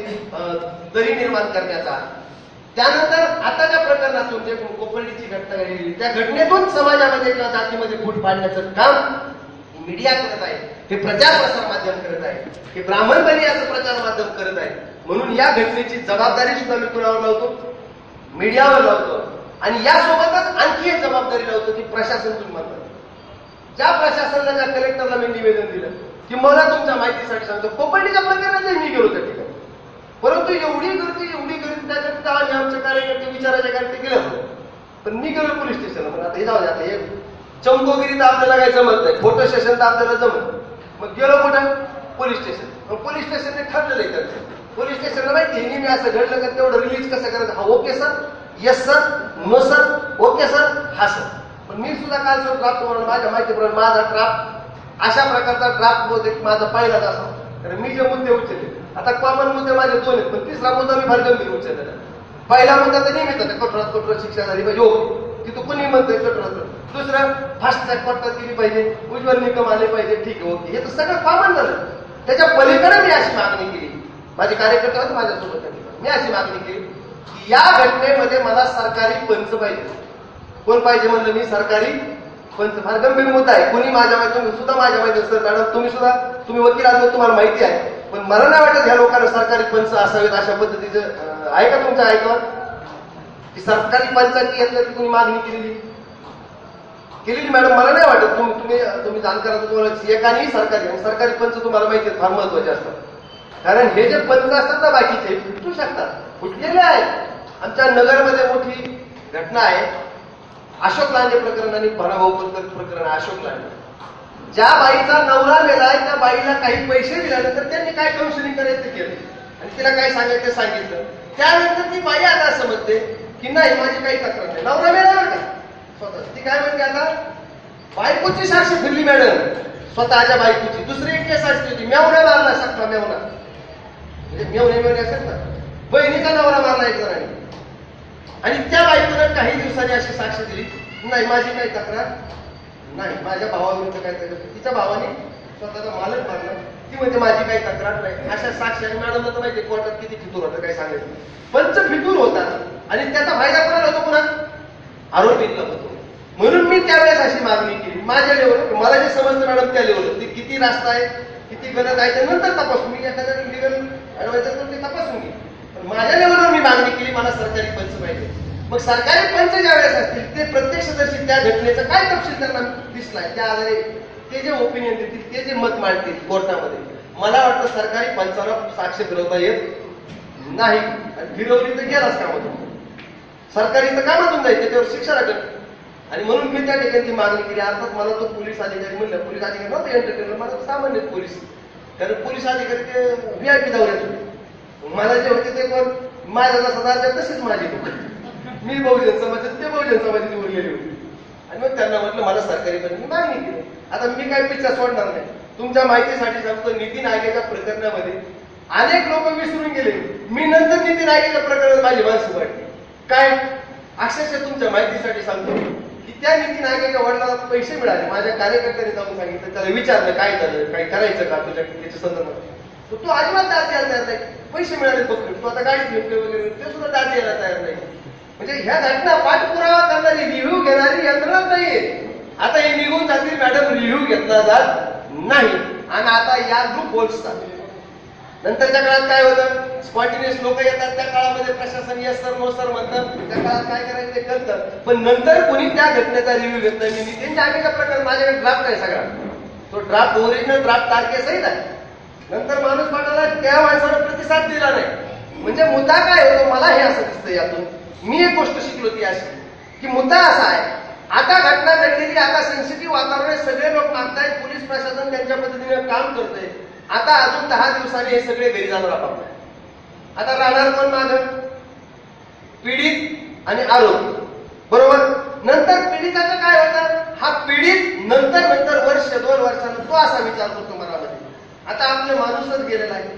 दरी निर्माण करण्याचा. त्यानंतर आताच्या प्रकरणातून जे कोपर्डीची घटना घडली त्या घटनेतून समाजामध्ये किंवा जातीमध्ये फूट पाडण्याचं काम मीडिया करत आहे, हे प्रचार प्रसार माध्यम करत आहे, हे ब्राह्मण मीडियाचं प्रचार माध्यम करत आहे. म्हणून या घटनेची जबाबदारी सुद्धा मी कुणावर लावतो, मीडियावर लावतो. आणि यासोबतच आणखी एक जबाबदारी लावतो की प्रशासन तुम्ही म्हणतात, ज्या प्रशासनाला ज्या कलेक्टरला मी निवेदन दिलं की मला तुमच्या माहितीसाठी सांगतो कोपर्डीच्या प्रकरणात मी गेलो त्या ठिकाणी, परंतु एवढी गर्दी त्याकरता आम्ही आमचे कार्यकर्ते विचाराच्या करते गेले होते. पण मी गेलो पोलीस स्टेशनला, पण आता हे जाऊ दे, आता हे चमकोगिरी तर आपल्याला काही जमत नाही, फोटो सेशन तर आपल्याला जमत. मग गेलो कुठं? Police station. मग पोलीस स्टेशनने ठरलेलं आहे त्यांचं. पोलीस स्टेशनला माहिती आहे नेहमी असं घडलं का तेवढं रिलीज कसं करायचं. हा okay sir, yes sir, no sir, okay sir, हा सर. पण मी सुद्धा काल सर ड्राफ्ट म्हणून माझ्या माहितीप्रमाणे माझा ड्राफ्ट अशा प्रकारचा ड्राफ्ट बहुतेक माझा पहिलाच असा. कारण मी जे मुद्दे उचलले, आता कॉमन मुद्दे माझे 2 आहेत, पण तिसरा मुद्दा मी फार गंभीर उचललेला. पहिला मुद्दा तर नेहमीच होता, कठोरात कठोर शिक्षा झाली पाहिजे, ओके, की तू कोणी म्हणतोय कठोरात. दुसरं फास्ट ट्रॅक कोर्टात गेली पाहिजे, उज्ज्वल निकम आले पाहिजे, ठीक आहे, ओके, हे तर सगळं कॉमन झालं. त्याच्या पलीकडे मी अशी मागणी केली, माझे कार्यकर्ते होते माझ्यासोबत, मी अशी मागणी केली की या घटनेमध्ये मला सरकारी पंच पाहिजे. कोण पाहिजे म्हणलं मी? सरकारी पंच. फार गंभीर मुद्दा आहे. कोणी माझ्या माहिती, तुम्ही सुद्धा माझ्या माहिती, सर मॅडम तुम्ही वकील आहात, तुम्हाला माहिती आहे, पण मला नाही वाटत ह्या लोकांना सरकारी पंच असावेत अशा पद्धतीचं आहे का तुमच्या ऐकवा की सरकारी पंचायती यातल्या तुम्ही मागणी केलेली मॅडम? मला नाही वाटत. तुम्ही जाणकार तुम्हाला एकाने सरकारी पंच तुम्हाला माहिती आहे फार महत्वाचे असतात. कारण हे जे पंच असतात ना बाकीचे फुटू शकतात, फुटलेले आहेत. आमच्या नगरमध्ये मोठी घटना आहे, अशोक लांडे प्रकरण आणि भानाभाऊ प्रकरण. अशोक लांडे, ज्या बाईचा नवरा मेलाय त्या बाईला काही पैसे दिल्यानंतर त्यांनी काय काउन्सिलिंग करायचं ते केलं आणि तिला काय सांगायचं ते सांगितलं. त्यानंतर ती बाई आता असं म्हणते की नाही माझी काही तक्रार नाही, नवरा मेला का स्वतः. ती काय म्हणते आता बायकोची साक्षी फिरली मॅडम, स्वतःच्या बायकोची. दुसरी एक केस असते होती, मेवण्या मारला शकता, मेवणा म्हणजे मेवणे असेल ना, बहिणीचा नवरा मारला एक जणांनी. आणि त्या बायकोनं काही दिवसांनी अशी साक्ष दिली, नाही माझी काही तक्रार नाही, माझ्या भावाविरुद्ध काय तक्रार. तिच्या भावाने स्वतःचा मालक मारला, ती म्हणते माझी काही तक्रार नाही. अशा साक्षी. आणि मॅडमला तर माहिती कोर्टात किती फितूर होतं, काय सांगायचं. पंच फितूर होता आणि त्याचा फायदा कोणाला होतो? पुन्हा आरोपीला होतो. म्हणून मी त्यावेळेस अशी मागणी केली माझ्या लेवल. मला जे समजतं मॅडम त्या लेवल ते किती रास्त आहे, किती गलत आहे, ते नंतर तपासून मी एखाद्या लिगल ऍडवायझर ते तपासून घे. पण माझ्या लेवलवर मी मागणी केली मला सरकारी पंच पाहिजे. मग सरकारी पंच ज्या वेळेस असतील ते प्रत्यक्षदर्शी त्या घटनेचा काय तपशील त्यांना दिसलाय त्या आधारे ते जे ओपिनियन देतील, ते जे मत मांडतील कोर्टामध्ये, मला वाटतं सरकारी पंचाला साक्ष फिरवता येत नाही. फिरवली तर गेलाच कामातून, सरकारी तर कामातून जाईल, त्याच्यावर शिक्षा लागेल. आणि म्हणून मी त्या ठिकाणी ती मागणी केली. अर्थात मला तो पोलीस अधिकारी म्हणलं, पोलीस अधिकारी नव्हते एंटरटेनर, मला सामान्य पोलीस, कारण पोलीस अधिकारी ते VIP दौऱ्यात होते. मला जे होते ते कोण माझ्या जसा राज्यात तसेच माझे लोक, मी बहुजन समाजात, ते बहुजन समाजाची उरलेली होती. आणि मग त्यांना म्हटलं मला सरकारी पण मी मागणी केली. आता मी काय पिच्छा सोडणार नाही. तुमच्या माहितीसाठी सांगतो, नितीन आगेच्या प्रकरणामध्ये अनेक लोक विसरून गेले. मी नंतर नितीन आगेच्या प्रकरणात माझी माणसं वाटली. काय अक्षरशः तुमच्या माहितीसाठी सांगतो की त्या नितीन आगेच्या वडिलांना पैसे मिळाले. माझ्या कार्यकर्त्यांनी जाऊन सांगितलं, त्याला विचारलं काय झालं, काय करायचं का तुझ्या त्याच्या संदर्भात. तो अजिबात दाद द्यायला तयार नाही. पैसे मिळाले बघ, तू आता काय घेतलं वगैरे ते सुद्धा दाद द्यायला तयार नाही. म्हणजे ह्या घटना पाठपुरावा करणारी, रिव्ह्यू घेणारी यंत्रणा नाहीये. आता हे निघून जातील मॅडम, रिव्ह्यू घेतला जात नाही. आणि आता या ग्रुप होल्सचा नंतरच्या काळात काय होतं, स्पॉन्टिनियस लोक येतात, त्या काळामध्ये प्रशासन येस सर नो सर म्हणतात, त्या काळात काय करायचं ते करतात. पण नंतर कोणी त्या घटनेचा रिव्ह्यू घेत नाही. मी त्यांच्या आगीच्या प्रकार माझ्याकडे ड्राफ्ट आहे सगळा, तो ड्राफ्ट ओरिजिनल ड्राफ्ट तारखेसहित आहे. नंतर माणूस पाठाला त्या माणसाला प्रतिसाद दिला नाही. म्हणजे मुद्दा काय होतो, मला हे असं दिसतं यातून, मी एक गोष्ट शिकलो ती अशी की मुद्दा असा आहे, आता घटना घडलेली, आता सेन्सिटिव्ह वातावरण आहे, सगळे लोक मागतायत, पोलीस प्रशासन त्यांच्या पद्धतीने काम करतंय. आता अजून 10 दिवसांनी हे सगळे घरी जाणार आपापल्या. आता राहणार कोण मागं? पीडित आणि आरोपी, बरोबर. नंतर पीडिताचं काय होतं, हा पीडित नंतर वर्ष 2 वर्षांना तो असा विचार करतो मनामध्ये, आता आपले माणूसच गेलेला आहे,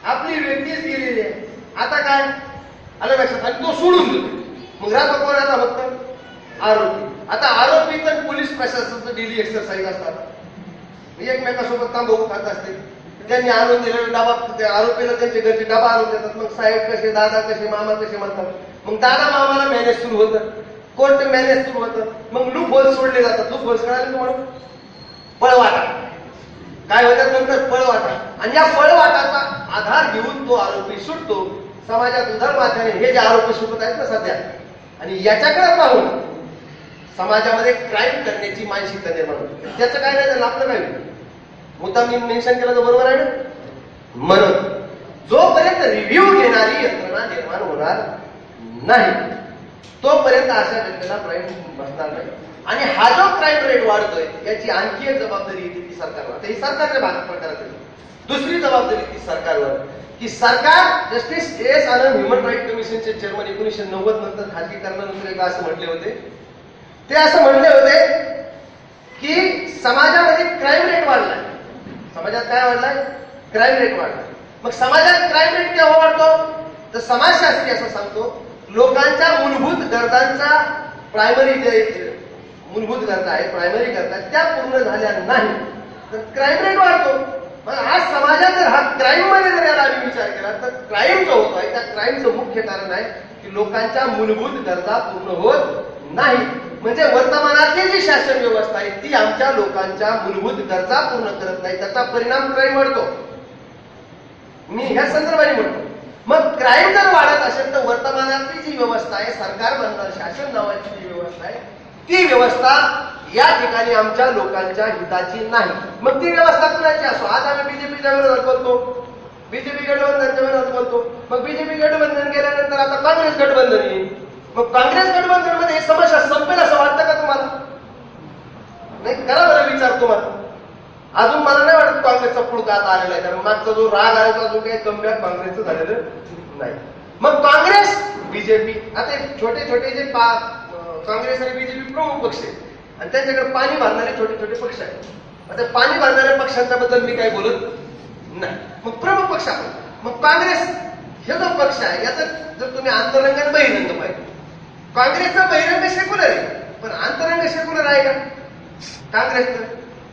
आपली व्यक्तीच गेलेली आहे, आता काय आलं लक्षात. आणि तो सोडून देतो. मग राहतो कोण आता? फक्त आरोपी. आता आरोपी तर पोलीस प्रशासनाचं डेली एक्सरसाइज असतात, एकमेकांसोबत तांबू खात असते. त्यांनी आणून दिलेला डबा, त्या आरोपीला त्यांच्या घरचे डबा आणून देतात. मग साहेब कसे, दादा कसे, मामा कसे म्हणतात. मग दादा मामाला मॅनेज सुरू होतं, कोर्ट मॅनेज सुरू होतं. मग लूप होल सोडले जातात. लूप होल्स कळाले तुम्हाला? पळवाटा काय होतात नंतर, पळवाटा. आणि या पळवाटाचा आधार घेऊन तो आरोपी सुटतो. समाजात उदरमाथ्याने हे जे आरोपी सुटत आहेत ना सध्या, आणि याच्याकडे पाहून समाजामध्ये क्राईम करण्याची मानसिकता निर्माण होते. त्याचं काय नाही, आपलं काय मुद्दा मी मेन्शन केला तर बरोबर आहे ना. म्हणून जोपर्यंत रिव्ह्यू घेणारी यंत्रणा निर्माण होणार नाही तोपर्यंत अशा घटनेला क्राईम बसणार नाही. आणि हा जो क्राईम रेट वाढतोय याची आणखी एक जबाबदारी येते ती सरकारवर. आता ही सरकारच्या भागात प्रकारात येते. दुसरी जबाबदारी ती सरकारवर की सरकार जस्टिस एस आनंद ह्युमन राईट कमिशनचे चेअरमन 1990 नंतर खाजगीकरणानंतर एकदा असं म्हटले होते. ते असं म्हणले होते की समाजामध्ये क्राईम रेट वाढलाय. समाजात काय वाढलाय? क्राईम रेट वाढलाय. मग समाजात क्राईम रेट केव्हा वाढतो? तर समाजशास्त्री असं सांगतो लोकांच्या मूलभूत गरजांचा प्रायमरी जे मूलभूत गरजा आहेत प्रायमरी गरजा त्या पूर्ण झाल्या नाही तर क्राईम रेट वाढतो. मग आज समाजात जर हा क्राईम मध्ये जर याला आम्ही विचार केला तर क्राईम जो होतोय त्या क्राईमचं मुख्य कारण आहे की लोकांच्या मूलभूत गरजा पूर्ण होत नाही. म्हणजे वर्तमानातली जी शासन व्यवस्था आहे ती आमच्या लोकांच्या मूलभूत गरजा पूर्ण करत नाही. त्याचा परिणाम क्राईम वाढतो. मी ह्या संदर्भाने म्हणतो. मग क्राईम जर वाढत असेल तर वर्तमानातली जी व्यवस्था आहे सरकार बनणार शासन नावाची जी व्यवस्था आहे ती व्यवस्था या ठिकाणी आमच्या लोकांच्या हिताची नाही. मग ती व्यवस्था कुणाची असो. आज आम्ही बीजेपीच्या विरोधात बोलतो, बीजेपी गठबंधनच्या विरोधात बोलतो. मग बीजेपी गठबंधन केल्यानंतर आता काँग्रेस गठबंधन येईल. मग काँग्रेस गठबंधनमध्ये ही समस्या संपेल असं वाटतं का तुम्हाला? नाही. करा बरं विचार तुम्हाला. अजून मला नाही वाटत काँग्रेसचा पुढका आता आलेला आहे. कारण मागचा जो राग आला जो काही कमबॅक काँग्रेसचं झालेलं नाही. मग काँग्रेस बीजेपी आता छोटे छोटे जे काँग्रेस आणि बीजेपी प्रमुख पक्ष आहेत आणि त्यांच्याकडे पाणी भरणारे छोटे छोटे पक्ष आहेत. आता पाणी भरणाऱ्या पक्षांच्या बद्दल मी काही बोलत नाही. मग प्रमुख पक्ष आपण मग काँग्रेस हे जो पक्ष आहे याचा जर तुम्ही अंतरंग आणि बहिरंग पाहिजे. काँग्रेसचा बहिरंग सेक्युलर आहे पण अंतरंग सेक्युलर आहे का? काँग्रेसचं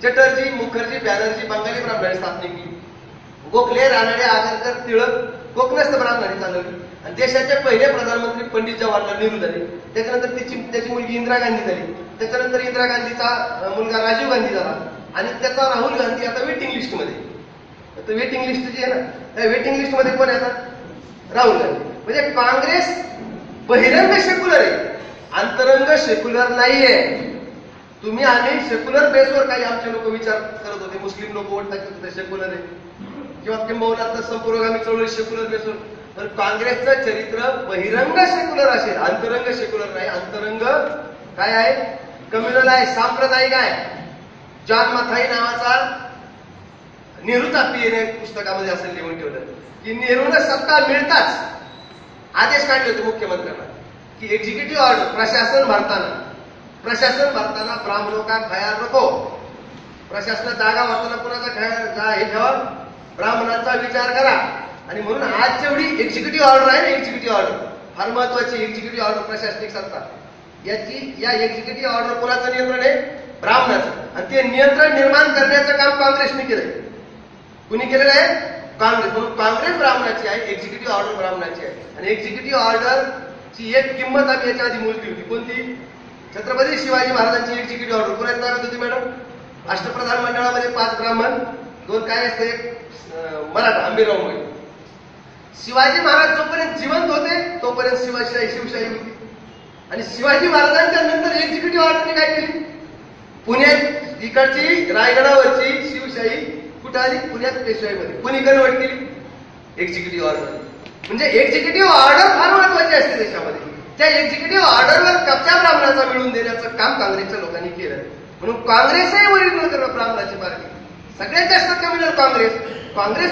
चटर्जी मुखर्जी बॅनर्जी बंगाली ब्राह्मणांनी स्थापना केली. गोखले रानडे आगरकर टिळक कोकणस्थ ब्राह्मणांनी चालवली आणि देशाचे पहिले प्रधानमंत्री पंडित जवाहरलाल नेहरू झाले. त्याच्यानंतर त्याची मुलगी इंदिरा गांधी झाली. त्याच्यानंतर इंदिरा गांधीचा मुलगा राजीव गांधी झाला आणि त्याचा राहुल गांधी आता वेटिंग लिस्टमध्ये. तर वेटिंग लिस्ट जी आहे ना त्या वेटिंग लिस्टमध्ये कोण येतात? राहुल गांधी. म्हणजे काँग्रेस बहिरंग सेक्युलर आहे अंतरंग सेक्युलर नाहीये. तुम्ही आम्ही सेक्युलर बेसवर काही आमचे लोक विचार करत होते. मुस्लिम लोक वोट टाकत होते सेक्युलर आहे किंवा किंबहुना संपूर्वगामी चळवळी सेक्युलर बेसवर. पण काँग्रेसचं चरित्र बहिरंग सेक्युलर असेल अंतरंग सेक्युलर नाही. अंतरंग काय आहे? कम्युनल आहे सांप्रदायिक आहे. जॉन मथाई नावाचा नेहरूचा पीएनए पुस्तकामध्ये असं लिहून ठेवलं की नेहरूने सत्ता मिळताच आदेश काढले होते मुख्यमंत्र्यांना की एक्झिक्युटिव्ह ऑर्डर प्रशासन भरताना ब्राह्मणों का ख्याल रखो. प्रशासनात जागा भरताना कुणाचा हे ठेवा ब्राह्मणांचा विचार करा. आणि म्हणून आज जेवढी एक्झिक्युटिव्ह ऑर्डर आहे ना एक्झिक्युटिव्ह ऑर्डर फार महत्वाची एक्झिक्युटिव्ह ऑर्डर प्रशासनिक सत्ता या एक्झिक्युटिव्ह ऑर्डर कोणाचं नियंत्रण आहे? ब्राह्मणाचं. आणि ते नियंत्रण निर्माण करण्याचं काम काँग्रेसने केलंय. कुणी केलेलं आहे? काँग्रेस. म्हणून काँग्रेस ब्राह्मणाची आहे एक्झिक्युटिव्ह ऑर्डर ब्राह्मणाची आहे. आणि एक्झिक्युटिव्ह ऑर्डरची एक किंमत आम्ही याच्या आधी मोजली होती. कोणती? छत्रपती शिवाजी महाराजांची एक्झिक्युटिव्ह ऑर्डर कोणाची ताब्यात होती मॅडम? अष्टप्रधान मंडळामध्ये 5 ब्राह्मण 2 काय असते मराठा आंबेराव मोहिते. शिवाजी महाराज जोपर्यंत जिवंत होते तोपर्यंत शिवशाही होती. आणि शिवाजी महाराजांच्या नंतर एक्झिक्युटिव्ह ऑर्डरने काय केली? पुण्यात इकडची रायगडावरची शिवशाही कुठे आली? पुण्यात पेशवाईमध्ये. कुणी कन्वर्ट केली? Executive order. म्हणजे एक्झिक्युटिव्ह ऑर्डर फार महत्वाची असते देशामध्ये. त्या एक्झिक्युटिव्ह ऑर्डरवर कब्जा ब्राह्मणाचा मिळवून देण्याचं काम काँग्रेसच्या लोकांनी केलं. म्हणून काँग्रेसही ओरिजिनल ब्राह्मणाची पार्टी. सगळ्यात जास्त कम्युनल काँग्रेस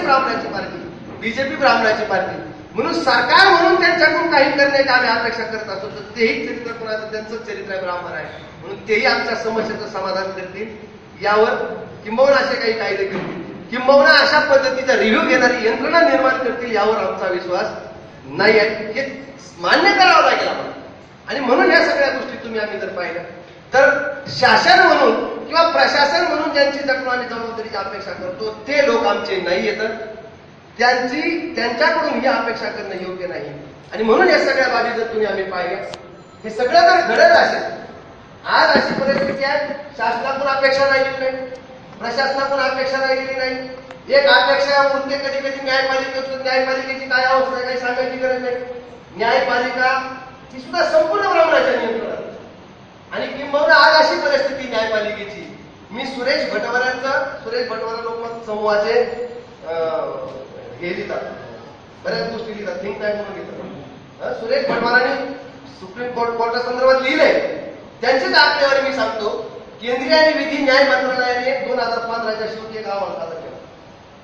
ब्राह्मणाची पार्टी, बीजेपी ब्राह्मणाची पार्टी. म्हणून सरकार म्हणून त्यांच्याकडून काही करण्याची आम्ही अपेक्षा करत असतो तर तेही चरित्र कोणाचं त्यांचंच चरित्र ब्राह्मण आहे. म्हणून तेही आमच्या समस्येचं समाधान करतील. यावर किंबहुना असे काही कायदे करतील किंबहुना अशा पद्धतीचा रिव्ह्यू घेणारी यंत्रणा निर्माण करतील यावर आमचा विश्वास नाही आहे. हे मान्य करावं लागेल आम्हाला. आणि म्हणून या सगळ्या गोष्टी तुम्ही आम्ही जर पाहिल्या तर शासन म्हणून किंवा प्रशासन म्हणून ज्यांची जखमा आणि जबाबदारीची अपेक्षा करतो ते लोक आमचे नाही येतात. त्यांच्याकडून ही अपेक्षा करणं योग्य नाही. आणि म्हणून या सगळ्या बाबी जर तुम्ही आम्ही पाहिल्या हे सगळं जर घडत असेल आज अशी परिस्थिती आहे. शासनाकडून अपेक्षा राहिलेली नाही, प्रशासनाकडून अपेक्षा राहिलेली नाही. एक अपेक्षा उरते कधी कधी न्यायपालिकेची काय अवस्था आहे काही सांगायची गरज नाही. न्यायपालिका ही सुद्धा संपूर्ण ब्राह्मणाच्या नियंत्रणात. आणि किंबहुना आज अशी परिस्थिती न्यायपालिकेची. मी सुरेश भटवरा लोकमत समूहाचे हे लिहितात बऱ्याच गोष्टी लिहितात थिंक टँक म्हणून लिहितात. सुरेश भटवरांनी सुप्रीम कोर्टासंदर्भात लिहिलंय त्यांचीच आकडेवारी मी सांगतो. केंद्रीय आणि विधी न्याय मंत्रालयाने 2015च्या शेवटी एक अहवाल सादर केला.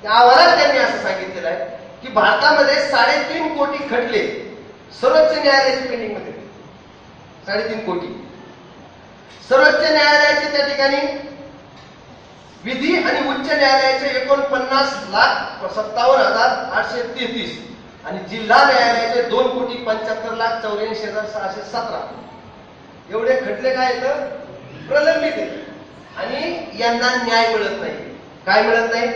त्या अहवालात त्यांनी असं सांगितलेलं आहे की भारतामध्ये 3.5 कोटी खटले सर्वोच्च न्यायालयाच्या पेंडिंग मध्ये, 3.5 कोटी. सर्वोच्च न्यायालयाचे त्या ठिकाणी विधी आणि उच्च न्यायालयाचे 49,57,833 आणि जिल्हा न्यायालयाचे 2,75,84,617 एवढे खटले काय येतं प्रलंबित आहेत आणि यांना न्याय मिळत नाही. काय मिळत नाही?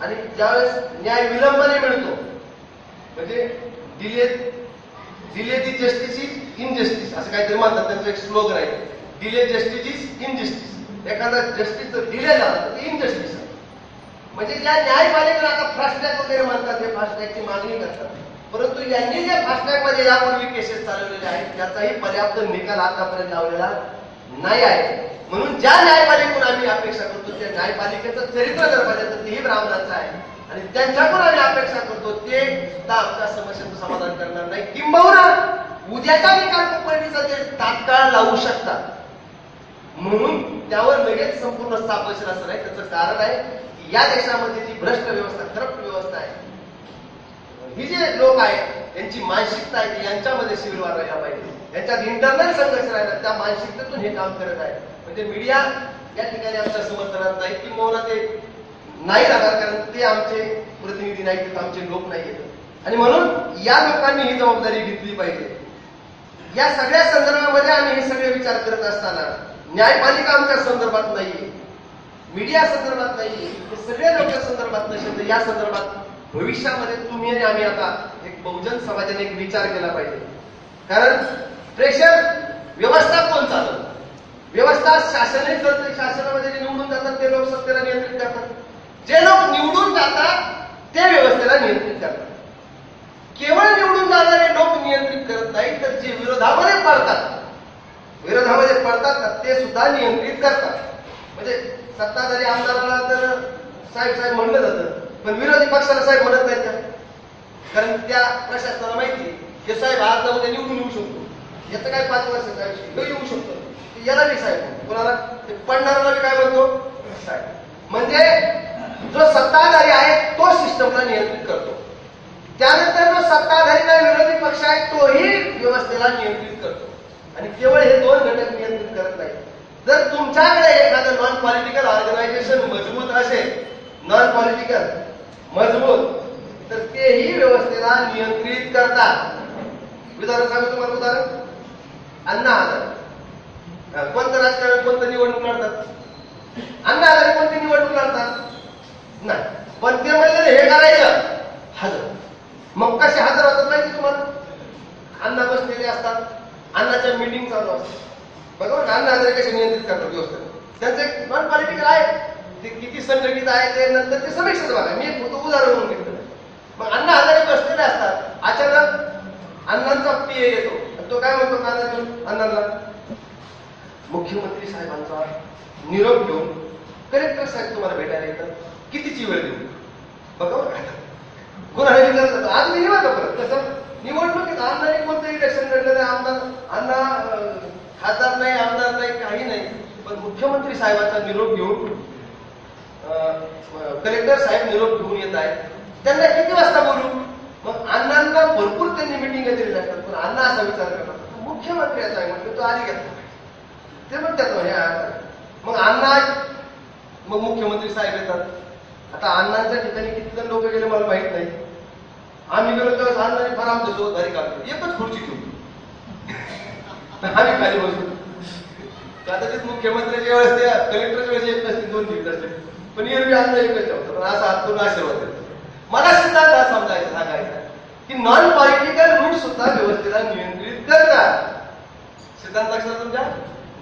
आणि ज्यावेळेस न्याय विलंबाने मिळतो म्हणजे delay the justice is injustice असं काहीतरी म्हणतात, त्यांचं एक स्लोगन आहे. Delay justice is injustice. एखादा जस्टिस जर डिले झाला तर इनजस्टिस आहे. म्हणजे ज्या न्यायपालिकेला आता फास्टॅग वगैरे म्हणतात, हे फास्टॅगची मागणी करतात, परंतु यांनी जे फास्टॅग मध्ये यापूर्वी केसेस चालवलेले आहेत त्याचाही पर्याप्त निकाल आतापर्यंत लावलेला नाही आहे. म्हणून ज्या न्यायपालिकेतून आम्ही अपेक्षा करतो त्या न्यायपालिकेचं चरित्र जर पाहिजे तर तेही ब्राह्मणांचं आहे आणि त्यांच्याकडून आम्ही अपेक्षा करतो ते सुद्धा आमच्या समस्येचं समाधान करणार नाही, किंबहुना उद्याचा निकाल कंपनीचा ते तात्काळ लावू शकतात. म्हणून त्यावर लगेच संपूर्ण स्थाप बसेल असं नाही. त्याचं कारण आहे की या देशामध्ये जी भ्रष्ट व्यवस्था, करप्ट व्यवस्था आहे, ही जे लोक आहेत त्यांची मानसिकता आहे ती यांच्यामध्ये शिविरवार राहायला पाहिजे. त्यांच्यात इंटरनल संघर्ष राहिला, त्या मानसिकतेतून हे काम करत आहे. म्हणजे मीडिया या ठिकाणी आमच्या समर्थनात नाही, किंवा ते नाही राहणार, कारण ते आमचे प्रतिनिधी नाही, ते आमचे लोक नाही आहेत. आणि म्हणून या लोकांनी ही जबाबदारी घेतली पाहिजे. या सगळ्या संदर्भामध्ये आम्ही हे सगळे विचार करत असताना न्यायपालिका आमच्या संदर्भात नाहीये, मीडिया संदर्भात नाहीये, हे सगळे लोक संदर्भात नसेल तर या संदर्भात भविष्यामध्ये तुम्ही आणि आम्ही आता एक बहुजन समाजाने एक विचार केला पाहिजे. कारण प्रेशर व्यवस्था कोण चालवतं? व्यवस्था शासनही करते. शासनामध्ये जे निवडून जातात ते लोक सत्तेला नियंत्रित करतात. जे लोक निवडून जातात ते व्यवस्थेला नियंत्रित करतात. केवळ निवडून जाणारे लोक नियंत्रित करत नाहीत, तर जे विरोधामध्ये पडतात ना ते सुद्धा नियंत्रित करतात. म्हणजे सत्ताधारी आमदाराला तर साहेब साहेब म्हणलं जातं, पण विरोधी पक्षाला साहेब म्हणत नाहीत. कारण त्या प्रशासनाला माहिती की साहेब आज ना उद्या निवडून येऊ शकतो, याचं काय 5 वर्षाचं आयुष्य येऊ शकतो, याला बी साहेब, कोणाला पडणाऱ्याला बी काय म्हणतो साहेब. म्हणजे जो सत्ताधारी आहे तो सिस्टमला नियंत्रित करतो. त्यानंतर जो सत्ताधारी आणि विरोधी पक्ष आहे तोही व्यवस्थेला नियंत्रित करतो. आणि केवळ हे 2 घटक नियंत्रित करत नाही. जर तुमच्याकडे एखादं नॉन पॉलिटिकल ऑर्गनायझेशन मजबूत असेल, नॉन पॉलिटिकल मजबूत, तर तेही व्यवस्थेला नियंत्रित करतात. उदाहरण सांगू तुम्हाला, उदाहरण अण्णा हजारे. कोणतं राजकारण, कोणतं निवडणूक लढतात? अण्णा हजारे कोणती निवडणूक लढतात? नाही. पण ते म्हणले हे करायचं हजर. मग कसे हजर होतात माहिती तुम्हाला? अण्णा बसलेले असतात, अण्णाच्या मीटिंग चालू असतात. बरोबर. अण्णा हजारे कसे नियंत्रित करतात व्यवस्थेला? त्यांचं एक नॉन पॉलिटिकल आहे, ते किती संघटित आहे ते नंतर ते समीक्षेत बघा. मी एक उदाहरण म्हणून घेतलं. मग अण्णा हजारे बसलेले असतात, अचानक अण्णांचा पीए येतो, तो काय म्हणतो अण्णांना, मुख्यमंत्री साहेबांचा निरोप घेऊन कलेक्टर साहेब तुम्हाला भेटायला येतात, कितीची वेळ देऊ? बघा कोणाला विचारलं आज मी निवडतो परत कसं निवडणुकीत अण्णांनी कोणतं इलेक्शन लढलं नाही, अण्णा खासदार नाही, आमदार नाही, काही नाही, पण मुख्यमंत्री साहेबांचा निरोप घेऊन कलेक्टर साहेब निरोप घेऊन येत आहेत, त्यांना किती वाजता बोलू? मग अण्णांना भरपूर त्यांनी मिटिंग दिलेल्या असतात, पण अण्णा असा विचार करतात मुख्यमंत्री याचा आहे म्हणजे तो आधी घेतला ते म्हणतात. मग अण्णा, मग मुख्यमंत्री साहेब येतात. आता अण्णांच्या ठिकाणी किती जण लोक गेले मला माहित नाही. आम्ही गेलो तेव्हा अण्णांनी फार आमच्या सोबत घरी काढतो, एकच खुर्ची ठेवतो, आम्ही खाली बसतो. कदाचित मुख्यमंत्र्याच्या वेळेस त्या कलेक्टरच्या वेळेस एक नसतील, 2 दिवस असते, पण एरवी अण्णा एकच ठेवतो. पण असा हात करून आशीर्वाद देतो. मला सिद्धांत हा समजायचा, सांगायचा की नॉन पॉलिटिकल रूट सुद्धा व्यवस्थेला नियंत्रित करतात. सिद्धांत लक्षात तुमच्या?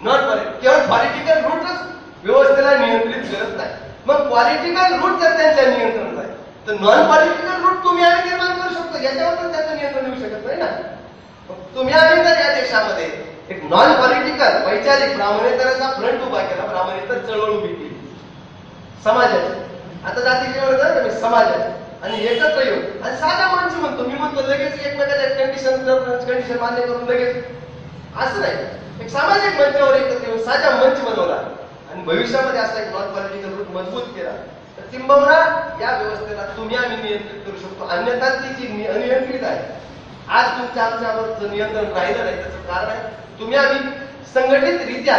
नॉन पॉलिटिकल, केवळ पॉलिटिकल रूटच व्यवस्थेला नियंत्रित करत नाही. मग पॉलिटिकल रूट जर त्यांच्या नियंत्रणात आहे तर नॉन पॉलिटिकल रूट तुम्ही आम्ही निर्माण करू शकतो, याच्यावर तर त्याचं नियंत्रण येऊ शकत नाही ना. तुम्ही आम्ही जर या देशामध्ये एक नॉन पॉलिटिकल वैचारिक ब्राह्मणेतराचा फ्रंट उभा केला, ब्राह्मणेतर चळवळ उभी केली समाजाची, आता जातीची वेळ समाजाची, आणि एकत्र येऊन आणि साधा माणसं म्हणतो, मी म्हणतो लगेच एकमेकाच्या कंडिशन मान्य करून लगेच असं नाही. एक सामाजिक मंचावर एकत्र येऊन साजा मंच बनवला आणि भविष्यामध्ये असा एक नॉन पॉलिटिकल रूट मजबूत केला तर किंबहुना या व्यवस्थेला तुम्ही आम्ही नियंत्रित करू शकतो. अन्यथा ती जी अनियंत्रित आहे आज तुमच्या आमच्यावर नियंत्रण राहिलं नाही त्याचं कारण आहे तुम्ही आम्ही संघटितरित्या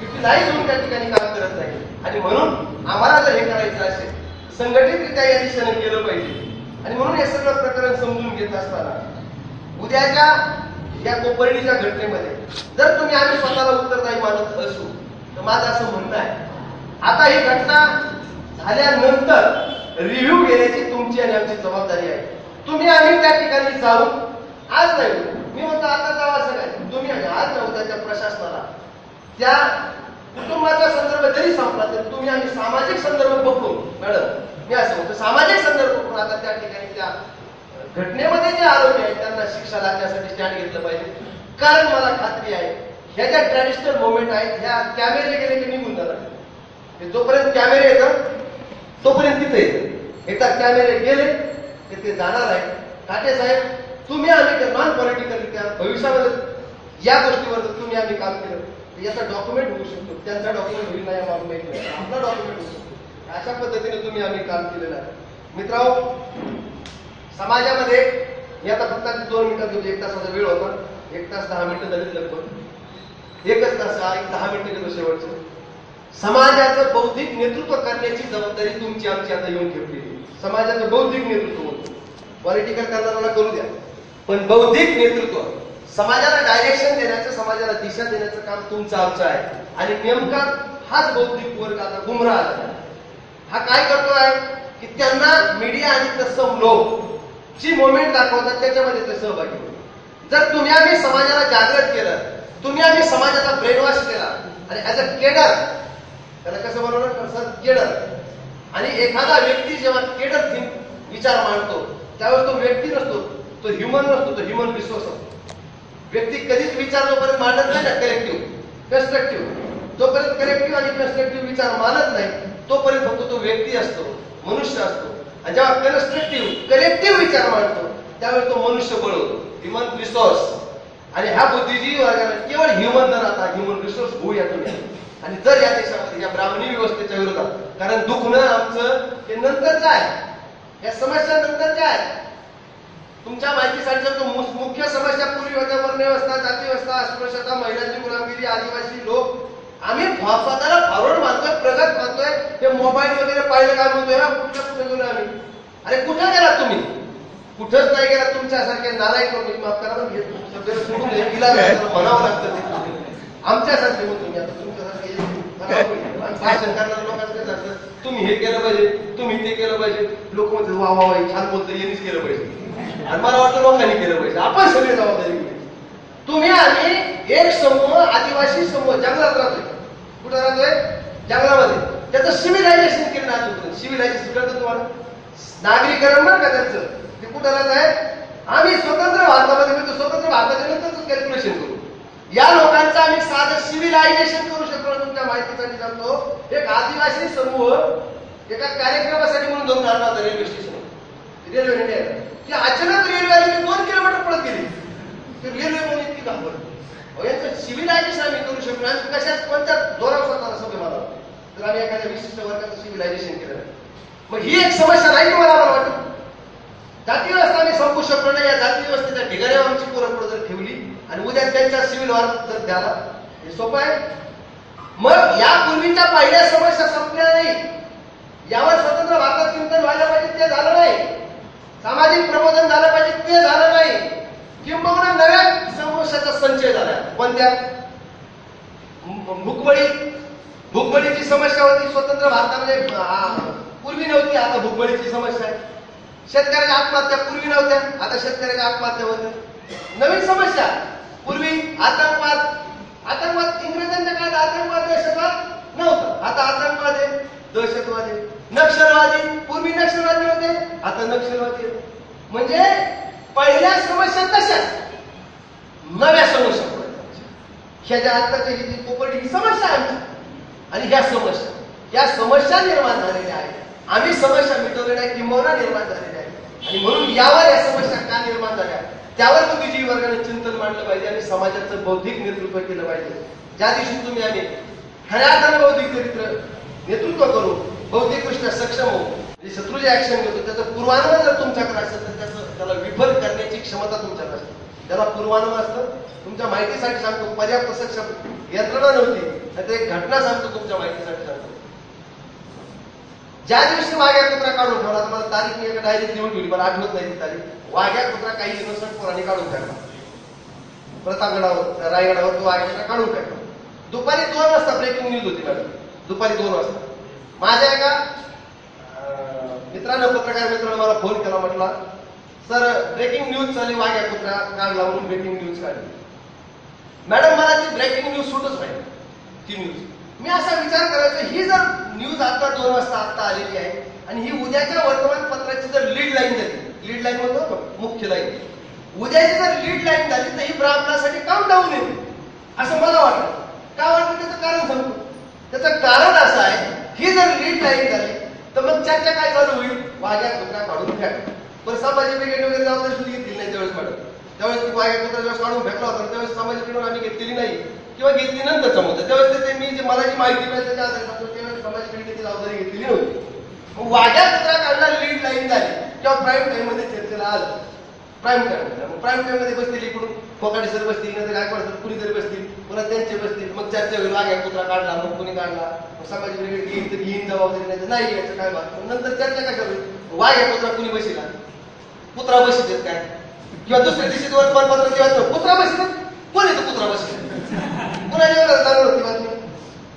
युटिलाइज होऊन त्या ठिकाणी काम करत नाही आणि म्हणून आम्हाला जर हे करायचं असेल संघटितरित्या या दिशेने केलं पाहिजे आणि म्हणून हे सगळं प्रकरण समजून घेत असताना उद्याच्या या कोपर्डीच्या घटनेमध्ये जर तुम्ही आम्ही स्वतःला उत्तरदायी मानत असू तर माझं असं म्हणणं आहे आता ही घटना झाल्यानंतर रिव्ह्यू घेण्याची तुमची आणि आमची जबाबदारी आहे. तुम्ही आम्ही त्या ठिकाणी जाऊन आज नाही मी म्हणतो आता जावं असं काय तुम्ही आज जाऊ त्याच्या प्रशासनाला त्या कुटुंबाचा संदर्भ जरी संपला तरी तुम्ही आम्ही सामाजिक संदर्भ पकडून मॅडम मी असं म्हणतो सामाजिक संदर्भ पकडून आता त्या ठिकाणी त्या घटनेमध्ये जे आरोपी आहेत त्यांना शिक्षा लागण्यासाठी स्टँड घेतलं पाहिजे. कारण मला खात्री आहे ह्या ज्या ट्रॅडिशनल मोमेंट आहेत ह्या कॅमेरे गेले की निघून जाणार जोपर्यंत कॅमेरे येतात तोपर्यंत तिथे येतात एकदा कॅमेरे गेले की ते जाणार आहे. काटे साहेब तुम्ही आम्ही नॉन पॉलिटिकल भविष्यामध्ये या गोष्टीवर जर तुम्ही आम्ही काम केलं तर याचा डॉक्युमेंट होऊ शकतो. त्यांचा डॉक्युमेंट होईल नाही मला माहिती नाही आपला डॉक्युमेंट होऊ शकतो. अशा पद्धतीने तुम्ही आम्ही काम केलेलं आहे. मित्रांनो समाजामध्ये मी आता फक्त 2 मिनिटात घेतो 1 तासाचा वेळ होता 1 तास 10 मिनिटं झाली लगभग 1च तास 10 मिनिटं घेतो शेवटचं. समाजाचं बौद्धिक नेतृत्व करण्याची जबाबदारी तुमची आमची आता येऊन ठेवलेली. समाजाचं बौद्धिक नेतृत्व होतं पॉलिटिकल करणाऱ्यांना करू द्या पण बौद्धिक नेतृत्व समाजाला डायरेक्शन देण्याचं समाजाला दिशा देण्याचं काम तुमचं आमचं आहे आणि नेमका हाच बौद्धिक वर्ग आता गुमराह झाला. हा काय करतोय की त्यांना मीडिया आणि तत्सम लोक जी मोमेंट दाखवतात त्याच्यामध्ये ते सहभागी होतात. जर तुम्ही आम्ही समाजाला जागृत केलं तुम्ही आम्ही समाजाचा ब्रेन वॉश केला आणि ऍज अ केडर त्याला कसं बनवलं केडर आणि एखादा व्यक्ती जेव्हा केडर विचार मांडतो त्यावेळेस तो व्यक्ती नसतो तो ह्युमन नसतो तो ह्युमन रिसोर्स असतो. व्यक्ती कधीच विचार जोपर्यंत मांडत नाही ना कलेक्टिव्ह कन्स्ट्रक्टिव्ह जोपर्यंत कलेक्टिव्ह आणि कन्स्ट्रक्टिव्ह विचार मानत नाही तोपर्यंत फक्त तो व्यक्ती असतो मनुष्य असतो आणि जेव्हा कन्स्ट्रक्टिव्ह कलेक्टिव्ह विचार मांडतो त्यावेळी तो मनुष्य बनवतो ह्युमन रिसोर्स आणि ह्या बुद्धिजीवी वर्गाला केवळ ह्युमन न राहता ह्युमन रिसोर्स होऊया तुम्ही. आणि जर या देशामध्ये या ब्राह्मणी व्यवस्थेच्या विरोधात कारण दुखणं आमचं हे नंतरचं आहे या समस्या नंतरच्या आहेत. तुमच्या माहितीसाठी सांगतो मुख्य समस्या पूर्वी होत्या वर्णव्यवस्था जातीव्यवस्था अस्पृश्यता महिलांची गुलामगिरी आदिवासी लोक आम्ही स्वतःला फॉरवर्ड मानतोय प्रगत मानतोय हे मोबाईल वगैरे पाहिलं काय म्हणतोय कुठे गेलो आम्ही अरे कुठे गेला तुम्ही कुठंच नाही गेला. तुमच्यासारखे नालायक लोक माफ करा सगळं सोडून म्हणावं लागतं आमच्यासारखे म्हणतो मी आता तुमच्यासारखे भाषण करणाऱ्या लोकांचं कसं असतं तुम्ही हे केलं पाहिजे तुम्ही ते केलं पाहिजे लोक म्हणतात वा वा छान बोलतो यांनीच केलं पाहिजे आणि मला वाटतं लोकांनी केलं पाहिजे आपण सगळे जबाबदारी घेऊ. तुम्ही आम्ही एक समूह आदिवासी समूह जंगलात राहतोय कुठं राहतोय जंगलामध्ये त्याचं सिव्हिलायझेशन केलं नाही. सिव्हिलायझेशन कळतं तुम्हाला नागरीकरण बरं का त्यांचं ते कुठं राहत आहे आम्ही स्वतंत्र भारतामध्ये मिळतो स्वतंत्र भारताच्या नंतरच कॅल्क्युलेशन करू. या लोकांचं आम्ही साधं सिव्हिलायझेशन करू शकतो. तुमच्या माहितीसाठी सांगतो एक आदिवासी समूह एका कार्यक्रमासाठी म्हणून जाऊन राहणार होता रेल्वे स्टेशन रेल्वे की अचानक रेल्वे आली 2 किलोमीटर पळत गेली ती रेल्वे म्हणून इतकी घाबरली. यांचं सिव्हिलायझेशन आम्ही करू शकतो आणि कशाच कोणत्या जोरावर स्वतःला सभे मला तर आम्ही एखाद्या विशिष्ट वर्गाचं सिव्हिलायझेशन केलं. मग ही एक समस्या नाही तुम्हाला मला वाटतं जाती व्यवस्था आम्ही संपू शकलो नाही. या जाती व्यवस्थेच्या ढिगाऱ्यावर आमची पुरं जर ठेवली आणि उद्या त्यांच्या सिव्हिल वॉर जर द्याला हे सोपं आहे. मग यापूर्वीच्या पहिल्या समस्या संपल्या नाही यावर स्वतंत्र भारतात चिंतन व्हायला पाहिजे ते झालं नाही. सामाजिक प्रबोधन झालं पाहिजे ते झालं नाही. किंबहुना नव्या समस्याचा संचय झाला. कोणत्या भूकबळीची समस्या होती स्वतंत्र भारतामध्ये पूर्वी नव्हती आता भूकबळीची समस्या आहे. शेतकऱ्याच्या आत्महत्या पूर्वी नव्हत्या आता शेतकऱ्याच्या आत्महत्या होत्या. नवीन समस्या पूर्वी आतंकवाद इंग्रजांच्या काळात आतंकवाद दहशतवाद नव्हता आता आतंकवाद आहे दहशतवाद आहे. नक्षलवादी पूर्वी नक्षलवादी होते आता नक्षलवादी होते. म्हणजे पहिल्या समस्या तशा नव्या समस्या ह्या ज्या आत्ताच्या ही कोपर्डी ही समस्या आमची आणि ह्या समस्या निर्माण झालेल्या आहेत. आम्ही समस्या मिटवलेल्या किंबहुना निर्माण झालेल्या आहेत आणि म्हणून यावर या समस्या का निर्माण झाल्या त्यावर मग विजयी वर्गाने चिंतन मांडलं पाहिजे आणि समाजाचं बौद्धिक नेतृत्व केलं पाहिजे. ज्या दिवशी तुम्ही आम्ही खऱ्या अर्थानं बौद्धिक चरित्र नेतृत्व करू, बौद्धिकदृष्ट्या सक्षम होऊ, म्हणजे शत्रू जे ऍक्शन घेतो त्याचं पूर्वानुमान जर तुमच्याकडे असेल तर त्याला विफल करण्याची क्षमता तुमच्याकडे असते. त्याला पूर्वानुमान असतं. तुमच्या माहितीसाठी सांगतो, पर्याप्त सक्षम यंत्रणा नव्हती तर एक घटना सांगतो, तुमच्या माहितीसाठी सांगतो. ज्या दिवशी वाघ्या कुत्रा काढून ठेवला, मला तारीख मी एका डायरीत लिहून ठेवली, मला आठवत नाही ती तारीख. वाघ्या कुत्रा काही इनोसंट पोरांनी काढून टाकला प्रतापगडावर, रायगडावर तो वाघ्या कुत्रा काढून टाकला. दुपारी 2 वाजता ब्रेकिंग न्यूज होती मॅडम. दुपारी 2 वाजता माझ्या एका मित्रानं, पत्रकार मित्रानं मला फोन केला, म्हटला सर ब्रेकिंग न्यूज चालली, वाघ्या कुत्रा काढला म्हणून ब्रेकिंग न्यूज काढली. मॅडम मला ती ब्रेकिंग न्यूज सूटच नाही ती न्यूज. मी असा विचार करायचो, ही जर न्यूज आता 2 वाजता आता आलेली आहे आणि ही उद्याच्या वर्तमानपत्राची जर लीड लाईन झाली, लीड लाईन म्हणतो मुख्य लाईन, उद्याची जर लीड लाईन झाली तर ही ब्राह्मणासाठी काउंटडाऊन येईल असं मला वाटतं. का वाटतं त्याचं कारण सांगतो. त्याचं कारण असं आहे, ही जर लीड लाईन झाली तर मग चर्चा काय चालू होईल, वाघ्या कुत्रा काढून फेक. पण समाज ब्रिगेड वगैरे जबाबदारी सुद्धा घेतली नाही त्यावेळेस मॅडम. त्यावेळेस ती वाघ्या कुत्रा जेव्हा काढून फेकला होता त्यावेळेस समाज ब्रिगेड आम्ही घेतलेली नाही किंवा घेतली नंतरचा मुद्दा. त्यावेळेस ते मी जे मला जी माहिती मिळाली त्याच्या आधारे सांगतो, त्यावेळेस समाज ब्रिगेडची जबाबदारी घेतलेली नव्हती. मग वाघ्या कुत्रा काढला लीड लाईन झाली किंवा प्राईम टाइम मध्ये चर्चेला आलं. प्राईम टाइम मध्ये बसतील, इकडून फोकाटे सर बसतील, नंतर काय पडतात कुणीतरी बसतील, पुन्हा त्यांचे बसतील, मग चर्चा होईल, वाघ्या कुत्रा काढला, मग कुणी काढला, मग समाज ब्रिगेड घेईन तर घेईन जबाबदारी, नाही तर नाही घ्यायचं काय बात. नंतर चर्चा काय करू, वाघ्या कुत्रा कुणी बसिला, कुत्रा बसित काय, किंवा दुसऱ्या दिवशी वर्तमानपत्र जेव्हा कुत्रा बसित, कोण येतो कुत्रा बसित, कुणाच्या वेळेला चालू होती बातमी.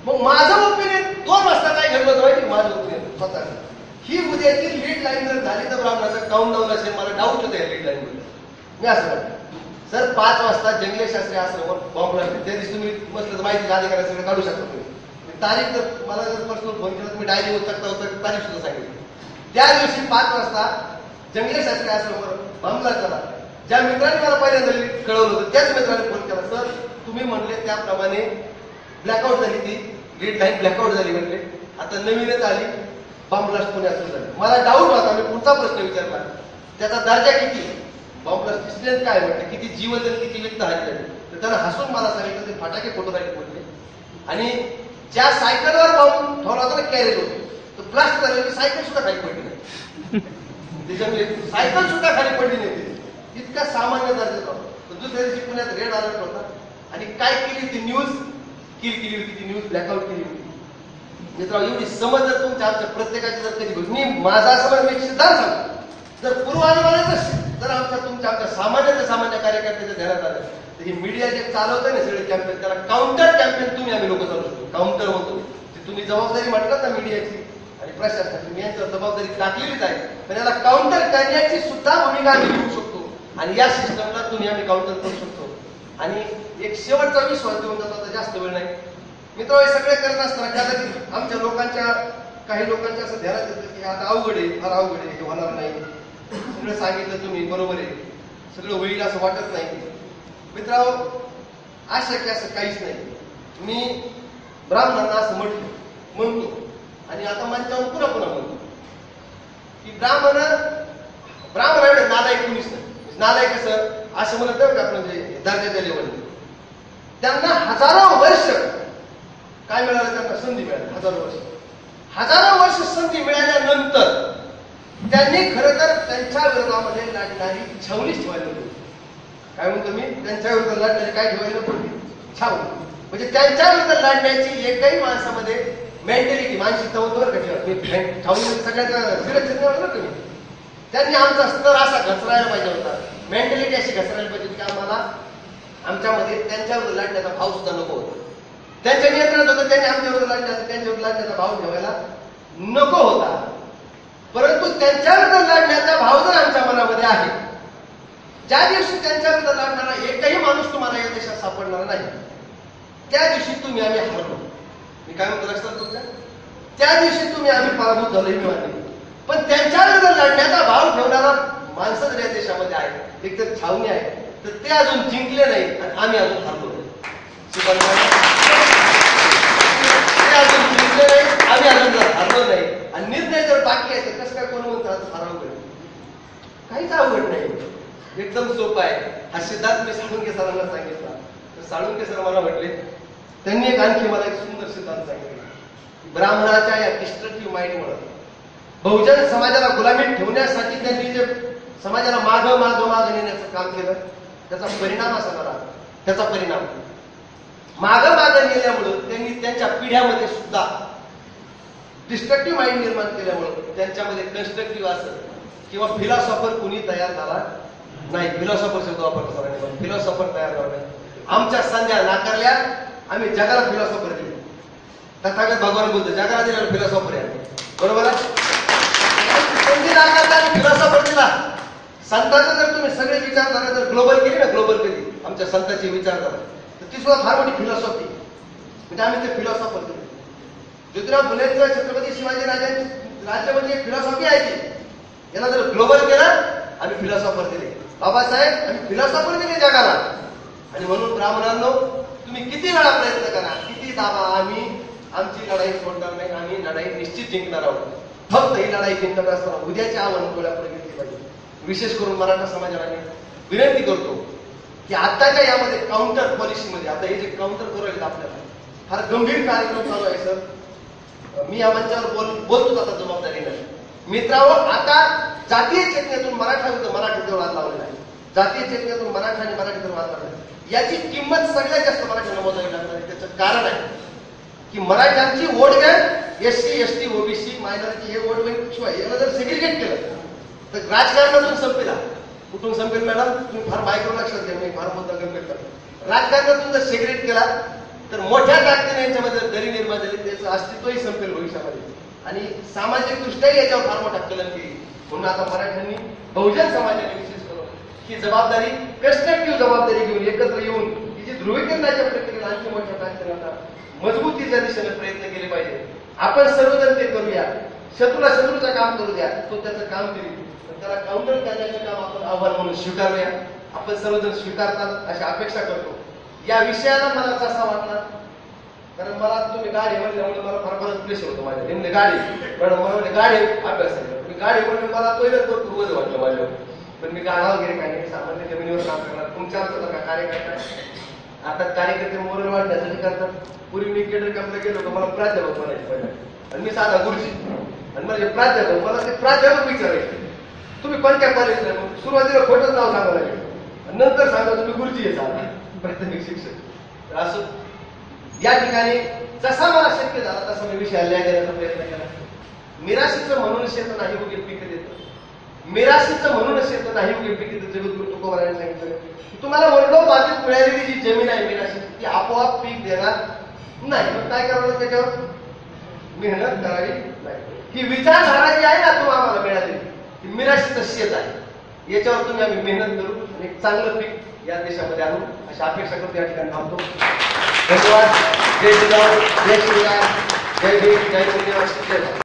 मग माझं ओपिनियन 2 वाजता काय घडलं होतं माहिती, माझं ओपिनियन स्वतः ही उद्याची लीड लाईन जर झाली तर ब्राह्मणाचा काउंटडाऊन असेल. मला डाऊट होता या लीड लाईन मध्ये. मी असं म्हणतो सर 5 वाजता जंगले शास्त्री आश्रमावर बॉम्ब लागले, त्या दिवशी तुम्ही मस्त माहिती अधिकारी सगळं काढू शकता तुम्ही. तारीख जर मला जर पर्सनल फोन केला तर मी डायरी होता तारीख सुद्धा सांगितली. त्या दिवशी 5 वाजता जंगले शास्त्री आश्रमावर बॉम्ब लागला. ज्या मित्रांनी मला पहिल्यांदा कळवलं होतं त्याच मित्राने फोन केला, सर तुम्ही म्हणले त्याप्रमाणे ब्लॅकआउट झाली, ती लीड लाईन ब्लॅकआउट झाली म्हणले, आता नवीनच आली, बॉम्ब ब्लास्ट पुण्यात सुरू झाली. मला डाऊट होता, मी पुढचा प्रश्न विचारला, त्याचा दर्जा किती, बॉम्ब ब्लास्टची स्ट्रेंथ काय म्हटलं, किती जीवजन किती व्यक्त हरली झाली. तर त्यानं हसून मला सांगितलं ते फटाके फोटो राहिले म्हटले, आणि ज्या सायकलवर बॉम्ब ठेवला होता ना कॅरेज होतो तो ब्लास्ट झाला, सायकल सुद्धा खाली पडली नाही. त्याच्यामुळे सायकल सुद्धा खाली पडली नाही. इतका सामान्य दर्जाचा होता. तर दुसऱ्या दिवशी पुण्यात रेड अलर्ट होता आणि काय केली ती न्यूज केली होती, ती न्यूज ब्लॅकआउट केली होती. मित्रांनो एवढी समज जर तुमच्या आमच्या प्रत्येकाची जर कधी होईल, मी माझा समज मी सिद्धांत सांगतो, जर पूर्वानुमानाचं जर आमच्या सामान्य कार्यकर्त्याच्या ध्यानात आलं तर ही मीडिया जे चालवतं ना सगळे कॅम्पेन, त्याला काउंटर कॅम्पेन तुम्ही आम्ही लोक चालू शकतो. काउंटर म्हणतो ती तुम्ही जबाबदारी म्हटलं ना मीडियाची आणि प्रशासनाची, तुम्ही यांच्यावर जबाबदारी टाकलेलीच आहे, पण याला काउंटर करण्याची सुद्धा भूमिका आम्ही घेऊ शकतो आणि या सिस्टमला तुम्ही आम्ही काउंटर करू शकतो. आणि एक शेवटचा विश्वास देऊन जातो, आता जास्त वेळ नाही मित्र, हे सगळे करत असताना कदाचित आमच्या लोकांच्या काही लोकांच्या असं ध्यानात येतं की आता अवघड आहे, फार अवघड आहे, हे होणार नाही, सगळं सांगितलं तुम्ही बरोबर आहे, सगळं होईल असं वाटत नाही. मित्रांनो अशक्य असं काहीच नाही. मी ब्राह्मणांना असं म्हणतो आणि आता मंचावर पुन्हा म्हणतो की ब्राह्मण एवढे नालायक कुणीच नाही. नालायक असं म्हणत नाही का आपण जे दर्जाच्या लेवलला, त्यांना हजारो वर्ष काय मिळालं, त्यांना संधी मिळाली. हजारो वर्ष संधी मिळाल्यानंतर त्यांनी खरं तर त्यांच्या विरोधामध्ये लढणारी छावणीच ठेवायला होती. काय म्हणतो मी, त्यांच्या विरोधात लढणारी काय ठेवायला होती, छावणी. म्हणजे त्यांच्या विरुद्ध लढण्याची एकही माणसामध्ये मेंटॅलिटी मानसिकता होतो बरं का. छावणीमध्ये सगळ्यांना सिरक्षित तुम्ही त्यांनी आमचा स्तर असा घसरायला पाहिजे होता, मेंटॅलिटी अशी घसरायला पाहिजे की आम्हाला आमच्यामध्ये त्यांच्यावर लढण्याचा भाव सुद्धा नको होता. त्यांच्या नियंत्रणात होतं, त्यांनी आमच्यावर लढण्याचा भाव ठेवायला नको होता. परंतु त्यांच्यावर लढण्याचा भाव जर आमच्या मनामध्ये आहे, ज्या दिवशी त्यांच्यावर लढणारा एकही माणूस तुम्हाला या देशात सापडणार नाही, त्या दिवशी तुम्ही आम्ही हरलो. मी काय म्हणतो लक्षात तुमच्या, त्या दिवशी तुम्ही आम्ही पराभूत झालो ही मानली. पण त्यांच्यावर लढण्याचा भाव ठेवणारा माणसं जर या देशामध्ये आहे, एक तर छावणी आहे, तर ते अजून जिंकले नाही आणि आम्ही अजून हरलो नाही. ते अजून जिंकले नाही, आम्ही अजून हरलो नाही. आणि निर्णय जर बाकी आहे तर कसं काय कोण म्हणतात फार अवघड, काहीच अवघड नाही. एकदम सोपं आहे. हा सिद्धांत मी साळुंके सरांना सांगितला तर साळुंके सर मला म्हटले, त्यांनी एक आणखी मला एक सुंदर सिद्धांत सांगितला. ब्राह्मणाच्या या डिस्ट्रक्टिव्ह माइंडमुळे बहुजन समाजाला गुलामीत ठेवण्यासाठी त्यांनी जे समाजाला माग नेण्याचं काम केलं, त्याचा परिणाम असा झाला. त्याचा परिणाम माग नेल्यामुळं त्यांनी त्यांच्या पिढ्यामध्ये सुद्धा डिस्ट्रक्टिव्ह माइंड निर्माण केल्यामुळं त्यांच्यामध्ये कन्स्ट्रक्टिव्ह असं किंवा फिलॉसॉफर कुणी तयार झाला नाही. फिलॉसॉफर शब्द वापरला सरांनी, फिलॉसॉफर तयार झाला नाही. आमच्या संध्या नाकारल्या, आम्ही जगाला फिलॉसॉफर दिले. तथागत भगवान बोलतो जगाला दिलेला फिलॉसॉफर आहे, बरोबर आहे. संधी नाकारता आणि फिलॉसॉफर दिला. संतांचा जर तुम्ही सगळे विचारधारा जर ग्लोबल केली ना, ग्लोबल केली आमच्या संतांची विचारधारा, तर ती सुद्धा फार मोठी फिलॉसॉफी. म्हणजे आम्ही ते फिलॉसॉफर दिले. ज्योतिराव फुलेंचं छत्रपती शिवाजी राजांची राज्यामध्ये एक फिलॉसॉफी आहे ती. याला जर ग्लोबल केलं, आम्ही फिलॉसॉफर दिले. बाबासाहेब आम्ही फिलॉसॉफर दिले जगाला. आणि म्हणून ब्राह्मणांनो, तुम्ही किती वेळा प्रयत्न करा, किती दाबा, आम्ही आमची लढाई सोडणार नाही. आम्ही लढाई निश्चित जिंकणार आहोत. फक्त ही लढाई जिंकत असताना उद्याच्या आव्हान डोळ्यापुढे घेतली पाहिजे. विशेष करून मराठा समाजाला मी विनंती करतो की आताच्या यामध्ये काउंटर पॉलिसीमध्ये, आता हे जे काउंटर करू आहेत आपल्याला, फार गंभीर कार्यक्रम चालू आहे सर. मी या मंचावर बोलतोच आता जबाबदारीने. मित्रांनो, आता जातीय चेतनेतून मराठा विरुद्ध मराठीवर वाद लावलेला आहे. जातीय चेतनेतून मराठा आणि मराठीवर वाद लावलेला आहे. याची किंमत सगळ्यात जास्त मराठ्यांना मोजावी लागणार आहे. त्याचं कारण आहे की मराठ्यांची vote bank SC ST OBC minority हे वोट बँक शिवाय याला जर सेग्रिगेट केलं तर राजकारणातून संपेला. कुठून संपेल मॅडम? तुम्ही फार मायक्रो लक्षात घ्या, मी फार मुद्दा गंभीर करतो. राजकारणातून जर सेग्रेट केला तर मोठ्या ताकदीने यांच्यामध्ये दरी निर्माण झाली, त्याचं अस्तित्वही संपेल भविष्यामध्ये आणि सामाजिक दृष्ट्याही याच्यावर फार मोठा कलंक येईल. म्हणून आता मराठ्यांनी, बहुजन समाजाने विशेष करून ही जबाबदारी, कन्स्ट्रक्टिव्ह जबाबदारी घेऊन एकत्र येऊन ही जी ध्रुवीकरणाच्या प्रक्रियेला आणखी मोठ्या ताकदीने मजबूतीच्या दिशेने प्रयत्न केले पाहिजे. आपण सर्वजण ते करूया. शत्रूला शत्रूचं काम करू द्या, तो त्याचं काम करेल. त्याला काउंटर करण्याचं काम आपण आव्हान म्हणून स्वीकारूया. आपण सर्वजण स्वीकारतात अशी अपेक्षा करतो. या विषयाला मला कसा वाटला, कारण मला तुम्ही गाडी म्हणल्यामुळे मला फार बरंच प्रेशर होतं माझ्या. नेमले गाडी मॅडम मला गाडी अभ्यास आहे, मी गाडी म्हणून मला पहिलं भरपूर वजन वाटलं माझ्यावर. पण मी गाडा वगैरे काही नाही, सामान्य जमिनीवर काम करणार. तुमच्या का कार्यकर्ता आता कार्यकर्ते मोरल वाढण्यासाठी करतात. पूर्वी मी केडर कॅम्पला गेलो तर मला प्राध्यापक म्हणायचे पहिला, आणि मी साधा गुरुजी. आणि माझे प्राध्यापक, मला ते प्राध्यापक विचारायचे तुम्ही कोणत्या कॉलेजला. सुरुवातीला खोटंच नाव सांगावं लागेल, नंतर सांगा तुम्ही गुरुजी आहे, सांगा प्राथमिक शिक्षक. असं या ठिकाणी जसा मला शक्य झाला तसा मी विषयाला न्याय देण्याचा प्रयत्न केला. मिराशीचं म्हणून शेत नाही उगे पीक देतं, मिराशीचं म्हणून शेत नाही उगे पीक देतं. जगद्गुरु तुकोबारायांनी सांगितलं की तुम्हाला वर्णो बाधित मिळालेली जी जमीन आहे मिराशी, ती आपोआप पीक देणार नाही. मग काय करावं त्याच्यावर? मेहनत करावी नाही. ही विचारधारा जी आहे ना तुम्हाला आम्हाला मिळालेली, ही मिराशीचं शेत आहे. याच्यावर तुम्ही आम्ही मेहनत करू आणि एक चांगलं पीक या देशामध्ये आणू अशी अपेक्षा करतो. या ठिकाणी थांबतो. धन्यवाद. जय श्रीराम, जय श्रीराम, जय भीम, जय पुण्य.